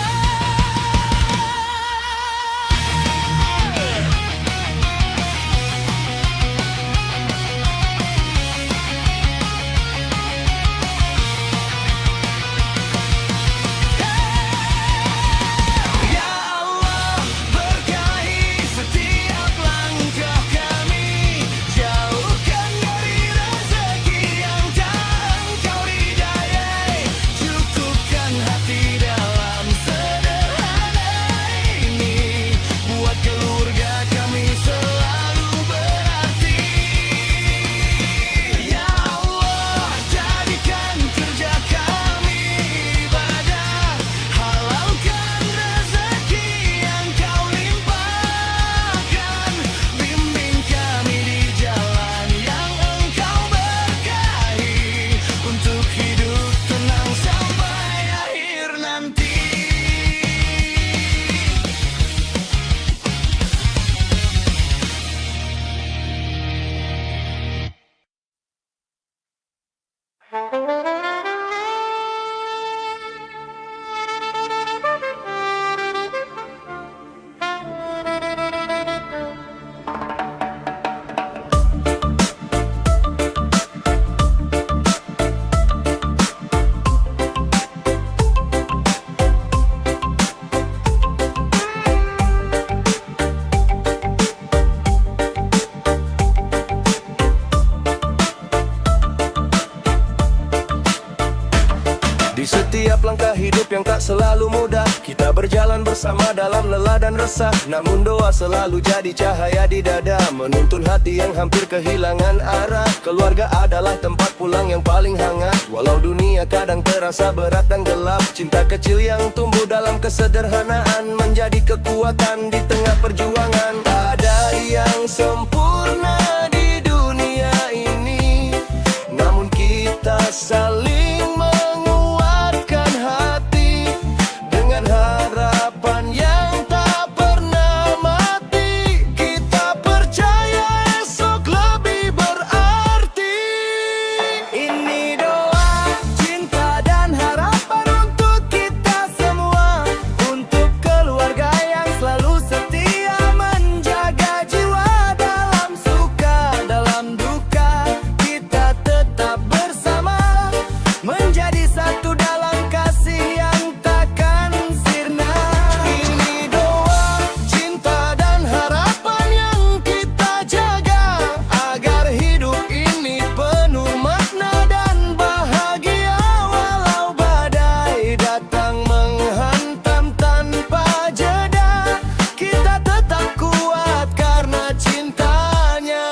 Di setiap langkah hidup yang tak selalu mudah, kita berjalan bersama dalam lelah dan resah. Namun doa selalu jadi cahaya di dada, menuntun hati yang hampir kehilangan arah. Keluarga adalah tempat pulang yang paling hangat, walau dunia kadang terasa berat dan gelap. Cinta kecil yang tumbuh dalam kesederhanaan, menjadi kekuatan di tengah perjuangan. Tak ada yang sempurna di dunia ini, namun kita saling menguatkan hati dengan harapan yang tak pernah mati. Kita percaya esok lebih berarti. Ini doa, cinta dan harapan untuk kita semua, untuk keluarga yang selalu setia, menjaga jiwa dalam suka, dalam duka. Kita tetap bersama, menjadi satu dalam kasih yang takkan sirna. Ini doa, cinta dan harapan yang kita jaga, agar hidup ini penuh makna dan bahagia. Walau badai datang menghantam tanpa jeda, kita tetap kuat karena cintanya.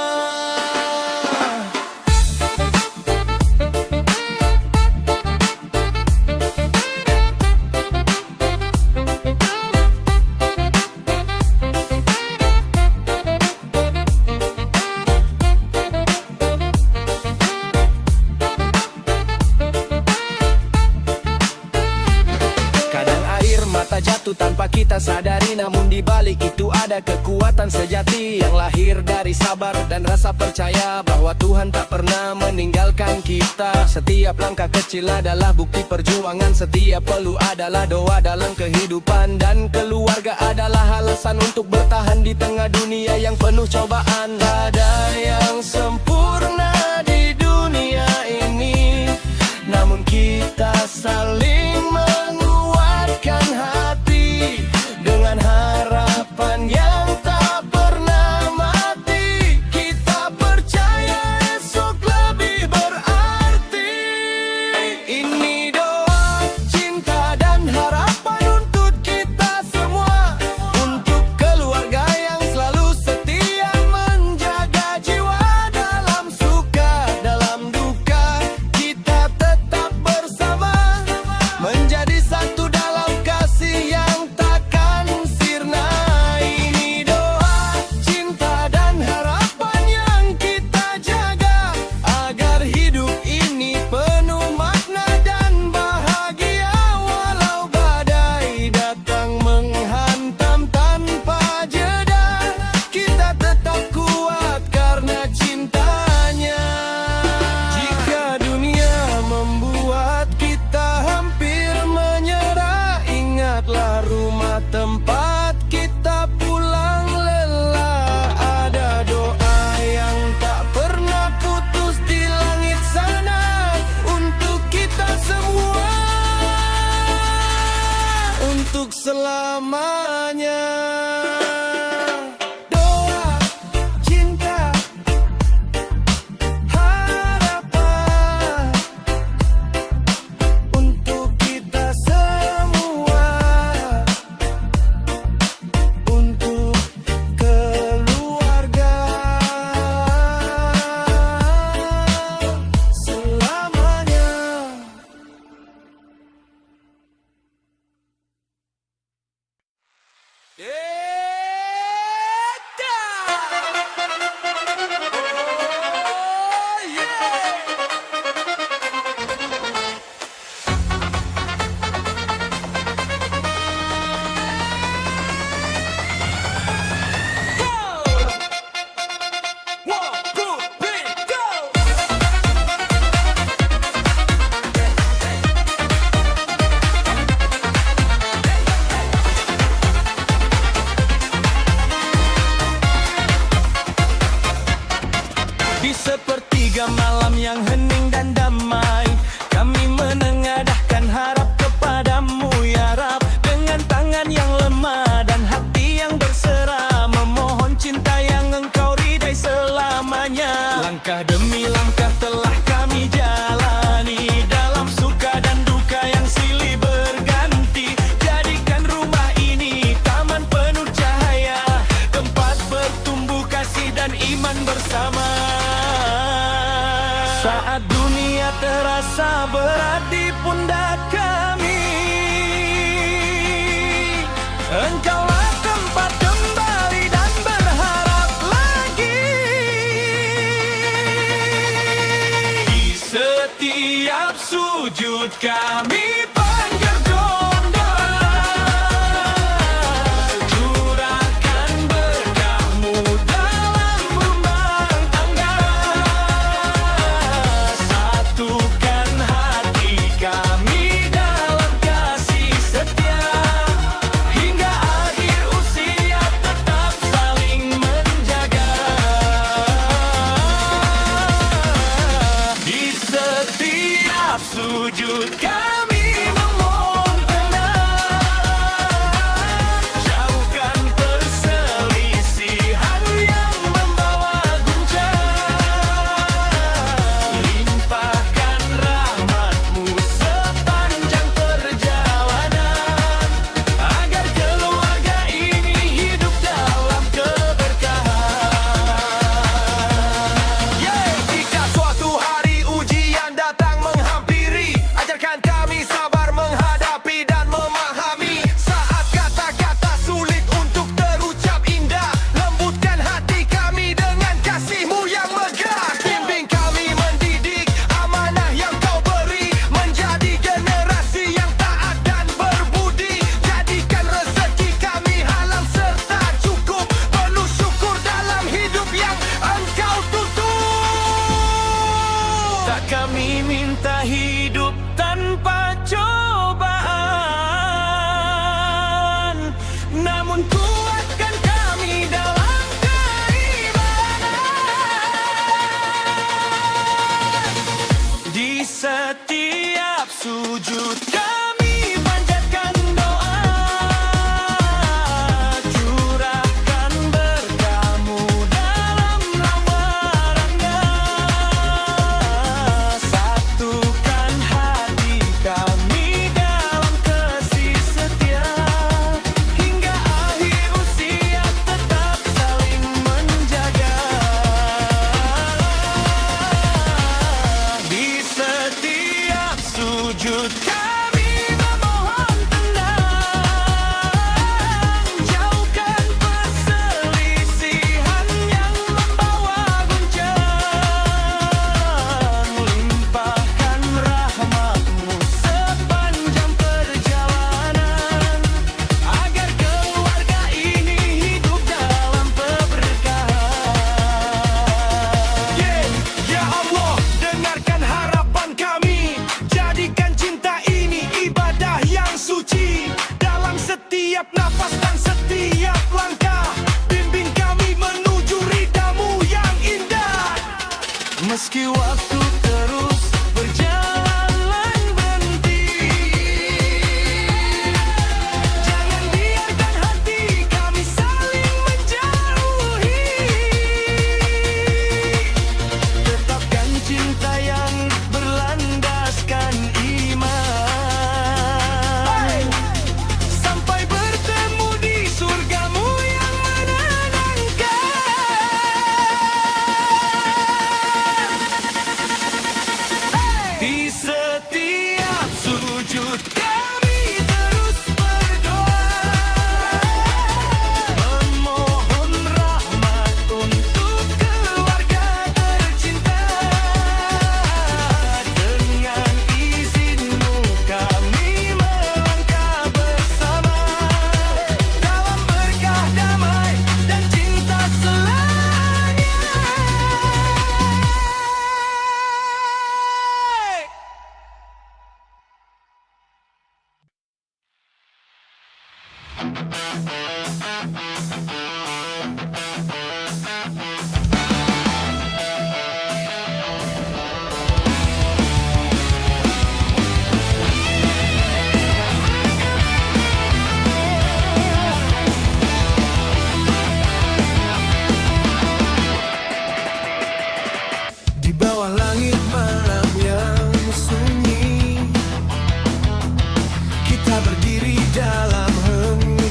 Kadang air mata jatuh tanpa kita sadari, namun di balik itu ada kekuatan sejati yang lahir dari sabar dan rasa percaya bahwa Tuhan tak pernah meninggalkan kita. Setiap langkah kecil adalah bukti perjuangan, setiap peluh adalah doa dalam kehidupan, dan keluarga adalah alasan untuk bertahan di tengah dunia yang penuh cobaan. Tak ada yang sempurna di dunia ini, namun kita saling menguatkan hati dengan harapan yang tak pernah mati. Kita percaya esok lebih berarti. Ini doa, cinta dan harapan untuk kita semua, untuk keluarga yang selalu setia, menjaga jiwa dalam suka, dalam duka. selamanya. Doa, cinta, harapan untuk kita semua, untuk keluarga selamanya. Di sepertiga malam yang hening dan damai, kami menengadahkan harap kepadamu ya Rab. Dengan tangan yang lemah dan hati yang berserah, memohon cinta yang engkau ridai selamanya. Langkah demi langkah telah kami jalani, dalam suka dan duka yang silih berganti. Jadikan rumah ini taman penuh cahaya, tempat bertumbuh kasih dan iman bersama. Saat dunia terasa berat di pundak kami, engkaulah tempat kembali dan berharap lagi. Di setiap sujud kami panjat doa, curahkan berkah-Mu dalam rumah tangga. Satukan hati kami dalam kasih setia, hingga akhir usia tetap saling menjaga. Di setiap sujud kami memohon tenang, jauhkan perselisihan yang membawa guncang. Limpahkan rahmat-Mu sepanjang perjalanan, agar keluarga ini hidup dalam keberkahan. Jika suatu hari ujian datang menghampiri, ajarkan kami sabar menghadapi dan memahami. Saat kata-kata sulit untuk terucap indah, lembutkan hati kami dengan kasih-Mu yang megah. Bimbing kami mendidik amanah yang Kau beri, menjadi generasi yang taat dan berbudi. Jadikan rezeki kami halal serta cukup, penuh syukur dalam hidup yang Engkau tuntun. Tak kami minta hidup tanpa cobaan, namun kuatkan kami dalam keimanan. Di setiap sujud kami panjatkan doa, curahkan berkah-Mu dalam rumah tangga. Satukan hati kami dalam kasih setia, hingga akhir usia tetap saling menjaga. Di setiap sujud kami Di setiap sujud kami terus berdoa, memohon rahmat untuk keluarga tercinta. Dengan izin-Mu kami melangkah bersama dalam berkah damai dan cinta selamanya. Di bawah langit malam yang sunyi, kita berdiri dalam henggang.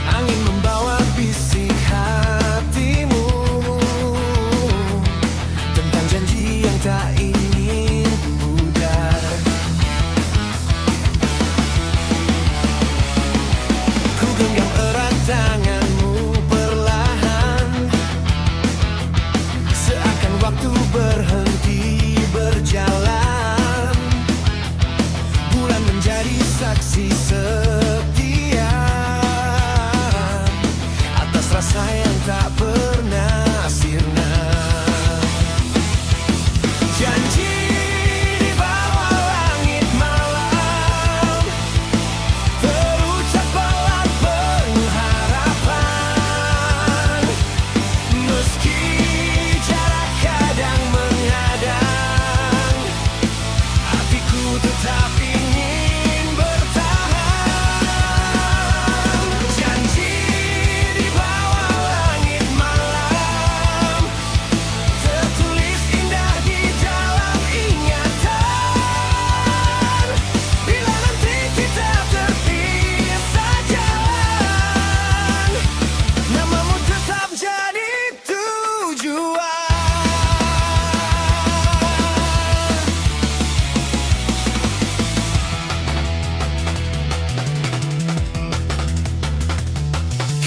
Angin membawa bisik hatimu tentang janji yang tak ingin pudar. Ku genggam erat tanganmu perlahan, seakan waktu berhenti berjalan. Bulan menjadi saksi setia atas rasa yang tak pernah sirna. Janji di bawah langit malam, terucap pelan penuh harapan. Meski jarak kadang menghadang, hatiku tetap ingin bertahan. Janji di bawah langit malam, tertulis indah di dalam ingatan. Bila nanti kita terpisah jalan, namamu tetap jadi tujuan.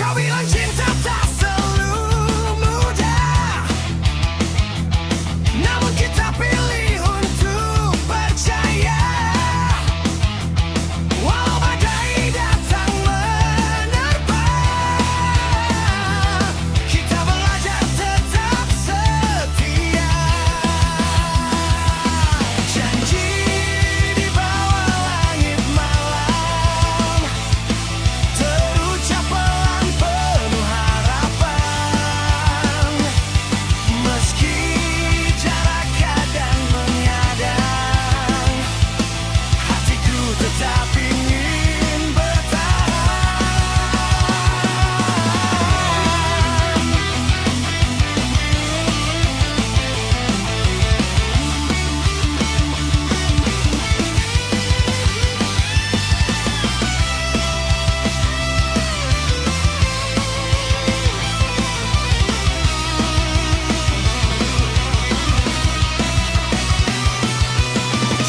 Kau bilang cinta tak selalu mudah, namun kita pilih untuk percaya. Walau badai datang menerpa, kita belajar tetap setia. Janji di bawah langit malam, terucap pelan penuh harapan. Meski jarak kadang menghadang, hatiku tetap ingin bertahan.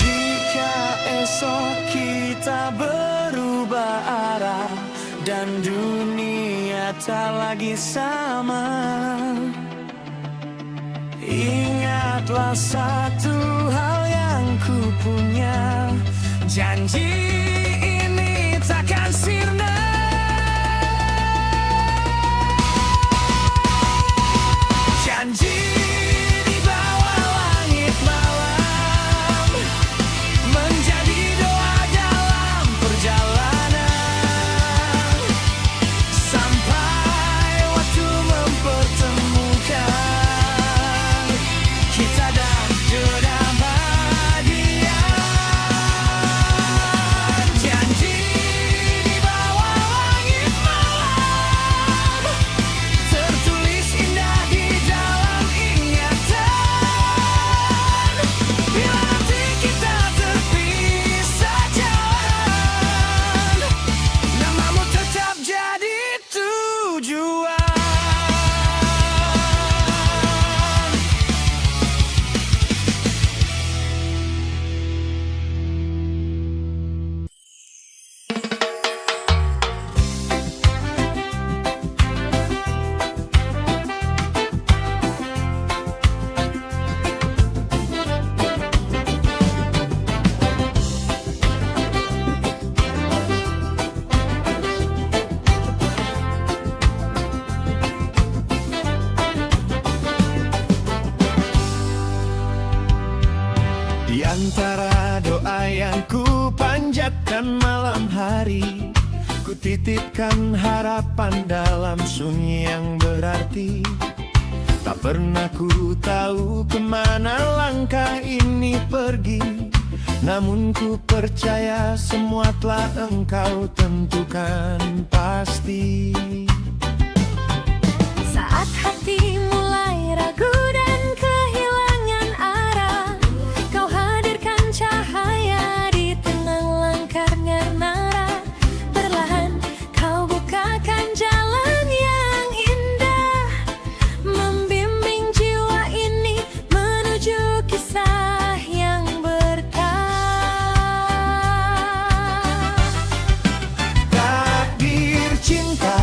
Jika esok kita berubah arah dan dunia tak lagi sama, ingatlah satu hal yang ku punya, janji ini takkan sirna. Janji di bawah langit malam, menjadi doa dalam perjalanan, sampai waktu mempertemukan kita dan kedamaian. Di antara doa yang ku panjatkan malam hari, ku titipkan harapan dalam sunyi yang berarti. Tak pernah ku tahu kemana langkah ini pergi, namun ku percaya semua telah engkau tentukan pasti. Saat hati mulai ragu dan kehilangan arah, kau hadirkan cahaya di tengah langkah nara. Perlahan kau bukakan jalan yang indah, membimbing jiwa ini menuju kisah yang berkah. Takdir cinta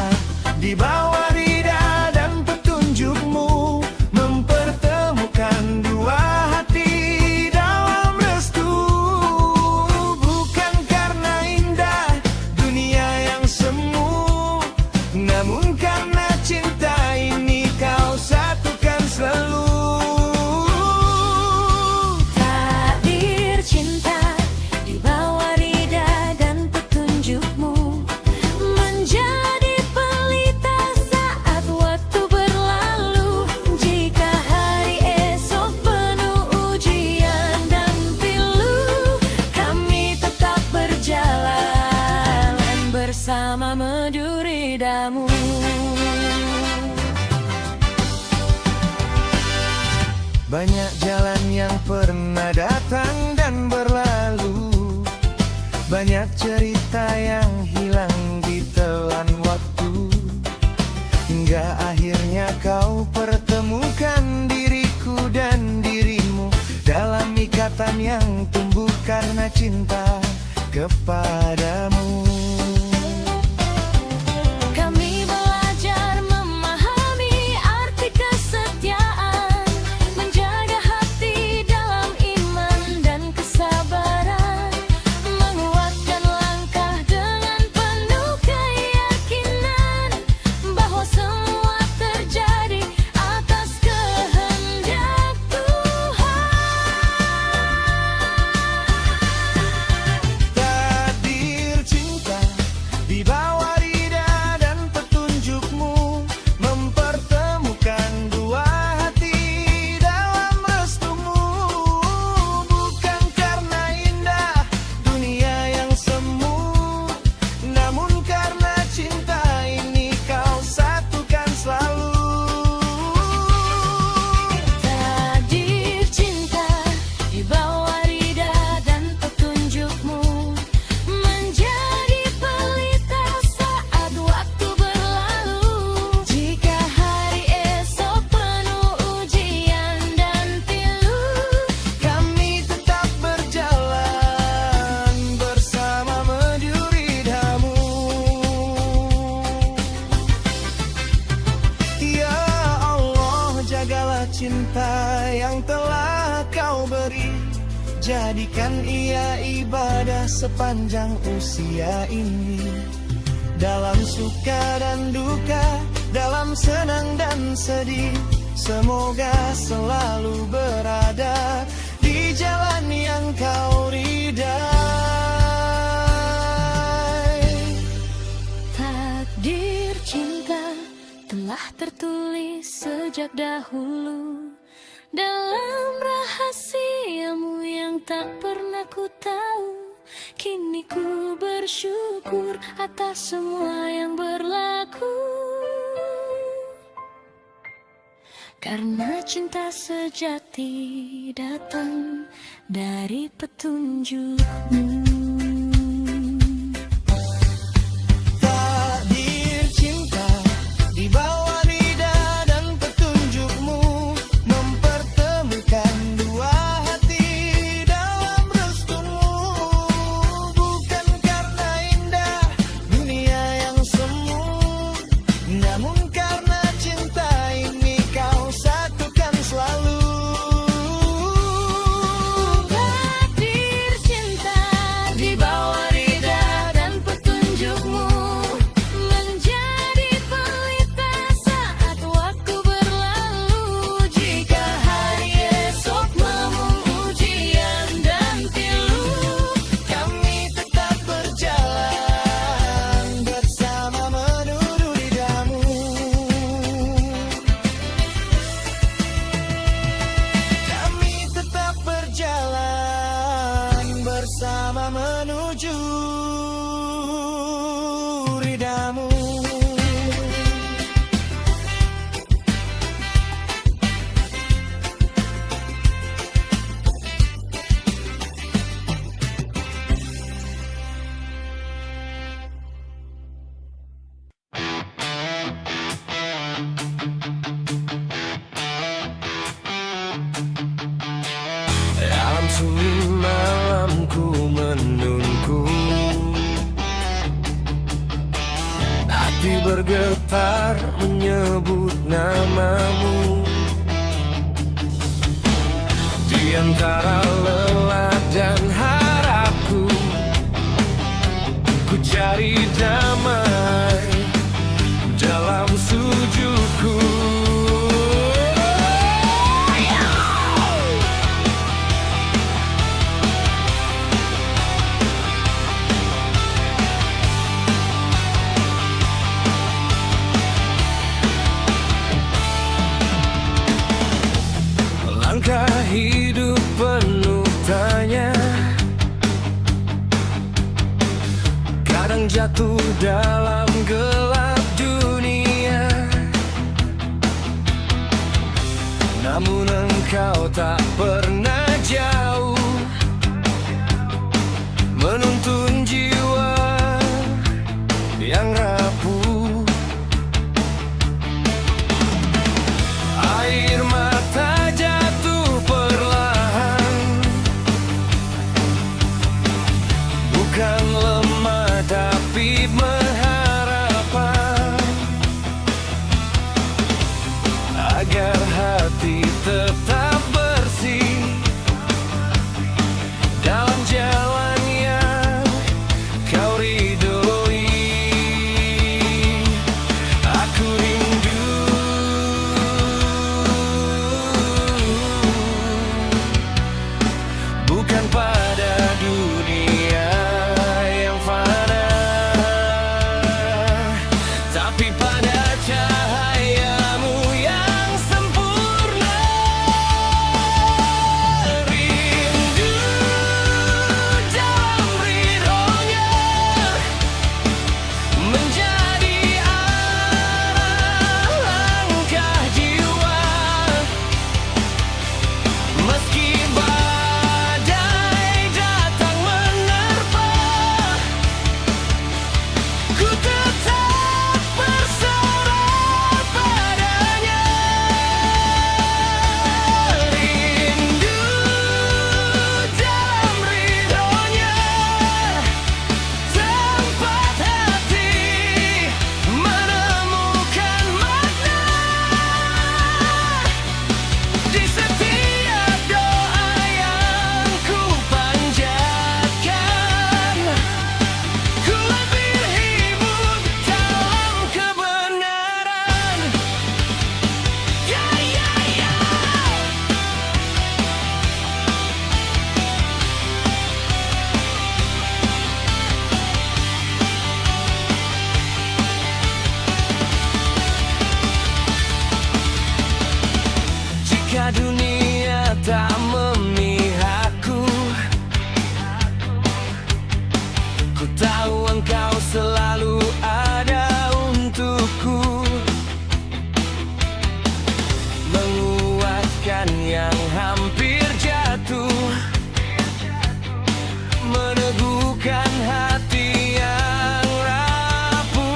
di bawah rida dan petunjukmu, mempertemukan dua hati dalam restu. Bukan karena indah dunia yang semu, namun karena cinta ini kau satukan selalu. Takdir cinta di bawah rida dan petunjukmu, menjadi pelita saat waktu berlalu. Jika hari esok penuh ujian dan pilu, kami tetap berjalan bersama meduridamu. Banyak jalan yang pernah datang dan berlalu, banyak cerita yang hilang di telan waktu, hingga akhirnya kau pertemukan diriku dan dirimu dalam ikatan yang tumbuh karena cinta kepadamu. Kami belajar memahami arti kesetiaan, menjaga hati dalam iman dan kesabaran, menguatkan langkah dengan penuh keyakinan bahwa semua terjadi atas kehendak Tuhan. Takdir cinta di bawah rida dan petunjukmu, mempertemukan dua hati dalam restumu. Bukan karena indah dunia yang semu, namun karena cinta ini kau satukan selalu. Takdir cinta di bawah rida dan petunjukmu, menjadi pelita saat waktu berlalu. Jika hari esok penuh ujian dan pilu, Kami tetap berjalan bersama meduridamu. Ya Allah, jagalah cinta yang telah kau beri, jadikan ia ibadah sepanjang usia ini. Dalam suka dan duka, dalam senang dan sedih, semoga selalu berada di jalan yang kau ridai. takdir cinta telah tertulis sejak dahulu dalam rahasiamu yang tak pernah ku tahu. Kini ku bersyukur atas semua yang berlaku, karena cinta sejati datang dari petunjukmu. Takdir cinta di bawah rida dan petunjukmu, mempertemukan dua hati dalam restumu. Bukan karena indah dunia yang semu, namun karena cinta ini kau satukan selalu. Takdir cinta menuju ridamu. Dalam sunyi malamku menunggu, hati bergetar menyebut namamu. Di antara lelah dan harapku, ku cari damai dalam sujudku. Langkah hidup penuh tanya, kadang jatuh dalam gelap dunia. Namun engkau tak pernah jauh, menuntun jiwa yang rapuh. Air mata jatuh perlahan, bukan lemah tapi pengharapan, agar hati tetap bersih dalam jalan yang kau ridhoi. Aku rindu bukan pada dunia yang fana, tapi pada cahayamu yang sempurna. Rindu dalam ridhonya menjadi arah langkah jiwa. Meski badai datang menerpa, ku tetap berserah padanya. Rindu dalam ridhonya, tempat hati menemukan makna. Di setiap doa yang ku panjatkan, ku lebih hidup dalam kebenaran. Ya, ya, ya. Jika dunia tak memihakku, ku tahu engkau selalu ada untukku, menguatkan yang hampir jatuh, meneguhkan hati yang rapuh.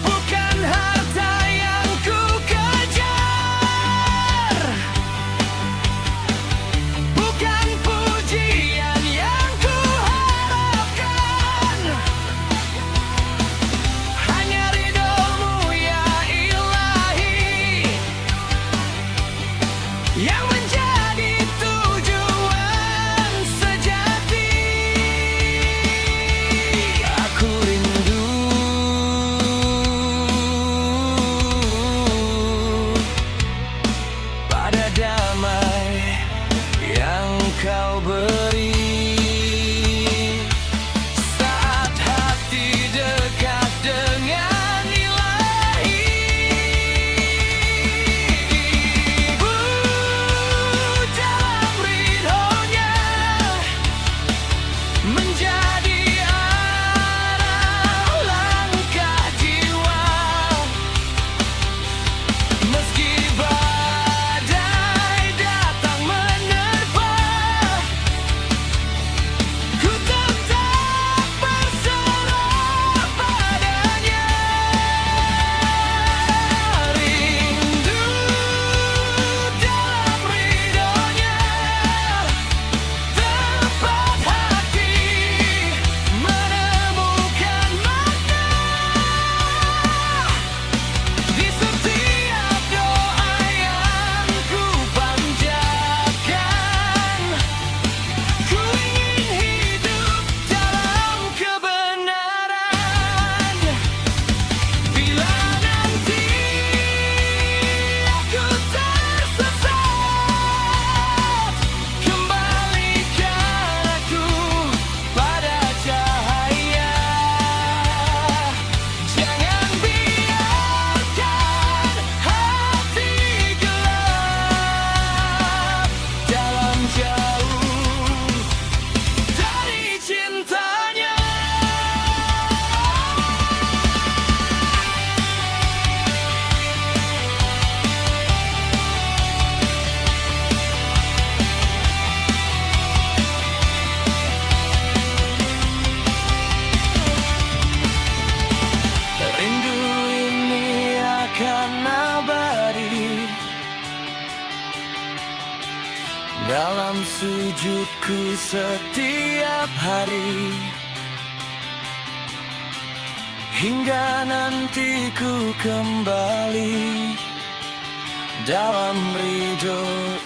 Bukan harta yang ku kejar, bukan pujian yang ku harapkan, hanya ridhomu ya Ilahi yang menjadi tujuan sejati. Aku rindu pada damai yang kau beri saat hati dekat dengan Ilahi. Ibu dalam ridhonya dalam sujudku setiap hari, hingga nanti ku kembali dalam ridho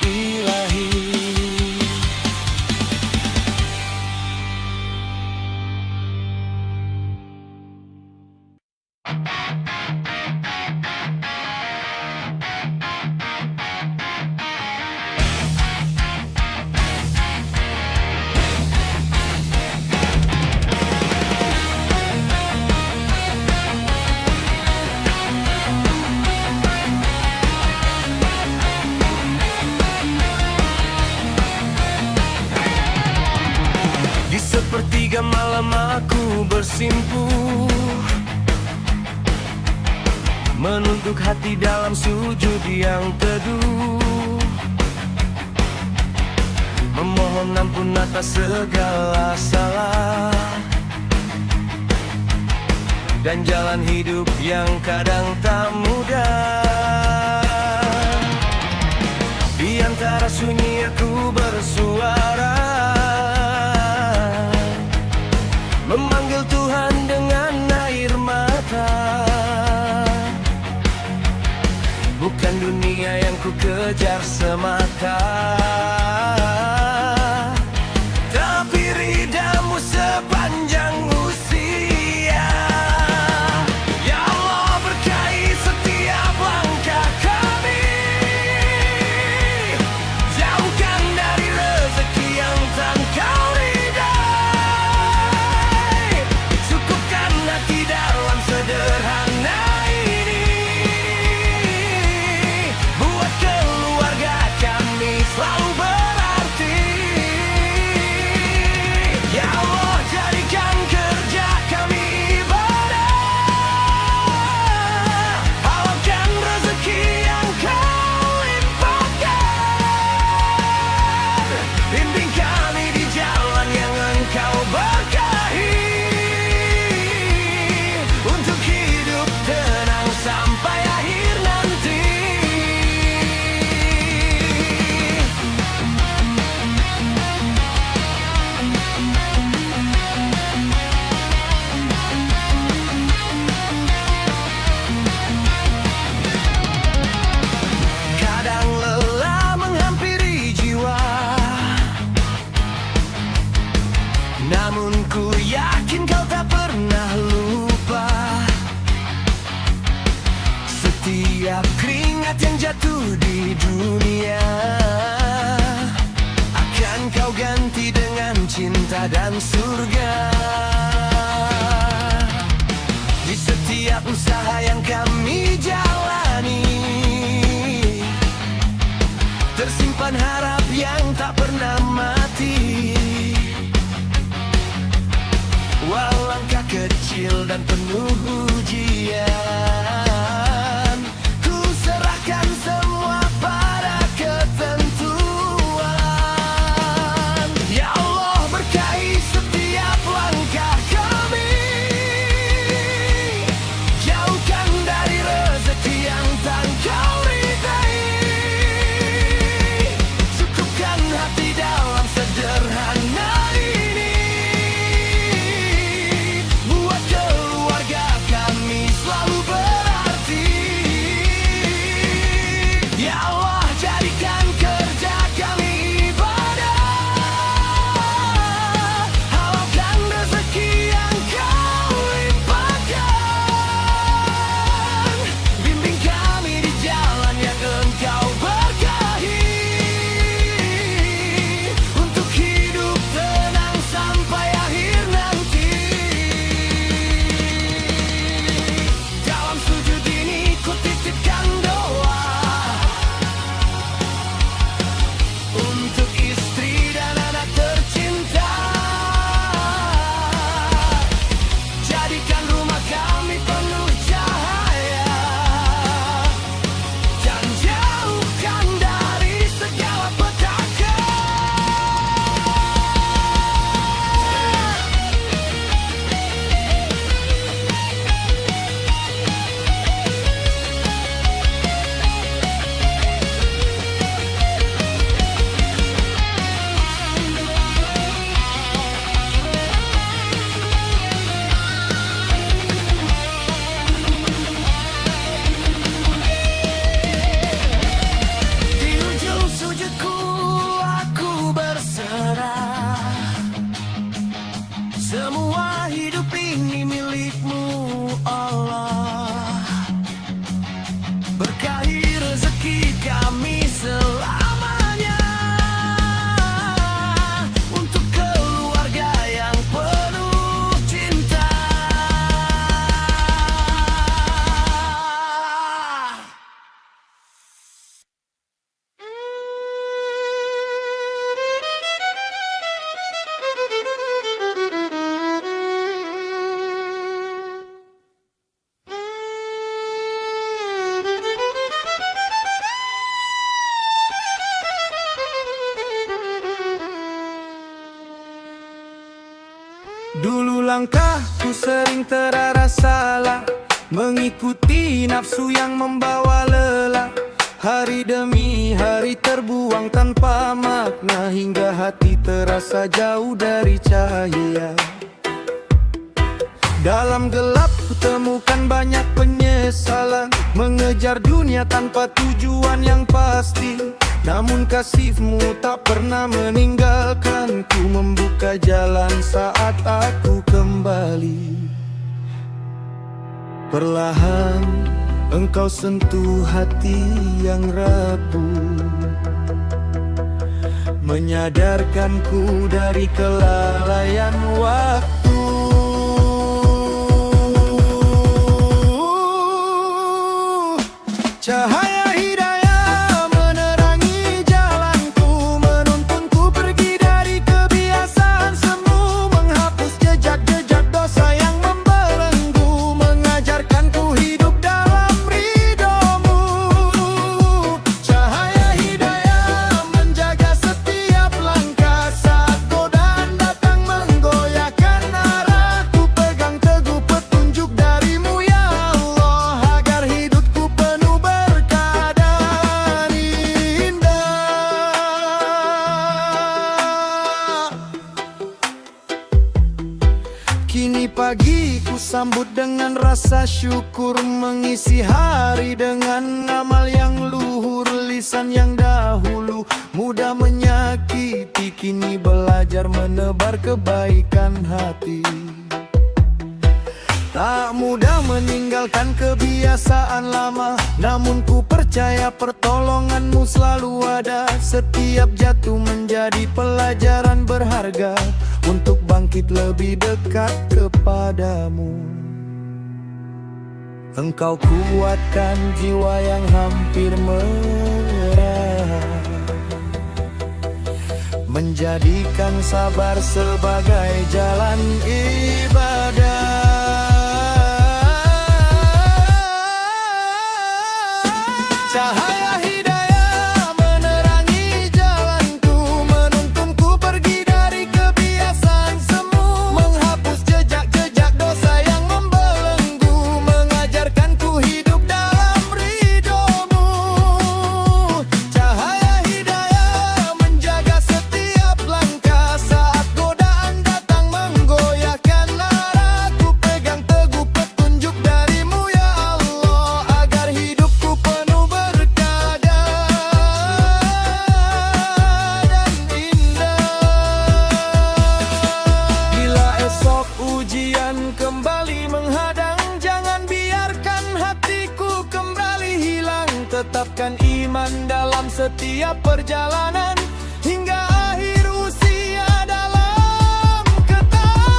ilahi. Di sepertiga malam aku bersimpuh, menunduk hati dalam sujud yang teduh, memohon ampun atas segala salah dan jalan hidup yang kadang tak mudah. Di antara sunyi aku bersuara, memanggil Tuhan dengan air mata. Bukan dunia yang ku kejar semata, tapi ridamu sepanjang usia. Ya Allah, berkahi setiap langkah kami, jauhkan dari rezeki yang tak Kau ridai, cukupkan hati dalam sederhana ini, buat keluarga kami selalu berarti. Ya Allah, jadikan kerja kami ibadah, halaukan rezeki yang Kau limpahkan, bimbing kami di jalan yang Engkau berkahi, untuk hidup tenang sampai akhir nanti. Kadang lelah menghampiri jiwa, namun ku yakin Kau tak pernah lupa. Setiap keringat yang jatuh di dunia akan Kau ganti dengan cinta dan surga. Di setiap usaha yang kami jalani, tersimpan harap yang tak pernah mati. Walau langkah kecil dan penuh ujian, ku serahkan semua pada ketentuan. Ya Allah, berkahi setiap langkah kami, jauhkan dari rezeki yang tak Kau ridai, cukupkan hati dalam sederhana ini, buat keluarga kami selalu berarti. Dulu langkahku sering terarah salah, mengikuti nafsu yang membawa lelah. Hari demi hari terbuang tanpa makna, hingga hati terasa jauh dari cahaya. Dalam gelap ku temukan banyak penyesalan, mengejar dunia tanpa tujuan yang pasti. Namun kasih-Mu tak pernah meninggalkanku, membuka jalan saat aku kembali. Perlahan Engkau sentuh hati yang rapuh, menyadarkanku dari kelalaian waktu. Cahaya hidayah menerangi jalanku, menuntunku pergi dari kebiasaan semu, menghapus jejak-jejak dosa yang membelenggu, mengajarkanku hidup dalam ridho-Mu. Cahaya hidayah menjaga setiap langkah saat godaan datang menggoyahkan arahku, pegang teguh petunjuk dari-Mu ya Allah, agar hidupku penuh berkah dan indah. Kini pagi ku sambut dengan rasa syukur, mengisi hari dengan amal yang luhur. Lisan yang dahulu mudah menyakiti, kini belajar menebar kebaikan hati. Tak mudah meninggalkan kebiasaan lama, namun ku percaya pertolongan-Mu selalu ada. Setiap jatuh menjadi pelajaran berharga, untuk bangkit lebih dekat kepadamu. Engkau kuatkan jiwa yang hampir menyerah, menjadikan sabar sebagai jalan ibadah. Cahaya hidayah menerangi jalanku, menuntunku pergi dari kebiasaan semu, menghapus jejak-jejak dosa yang membelenggu, mengajarkanku hidup dalam ridho-Mu. Cahaya hidayah menjaga setiap langkah saat godaan datang menggoyahkan arahku, pegang teguh petunjuk dari-Mu ya Allah, agar hidupku penuh berkah dan indah. Bila esok ujian kembali menghadang, jangan biarkan hatiku kembali hilang. Tetapkan iman dalam setiap perjalanan.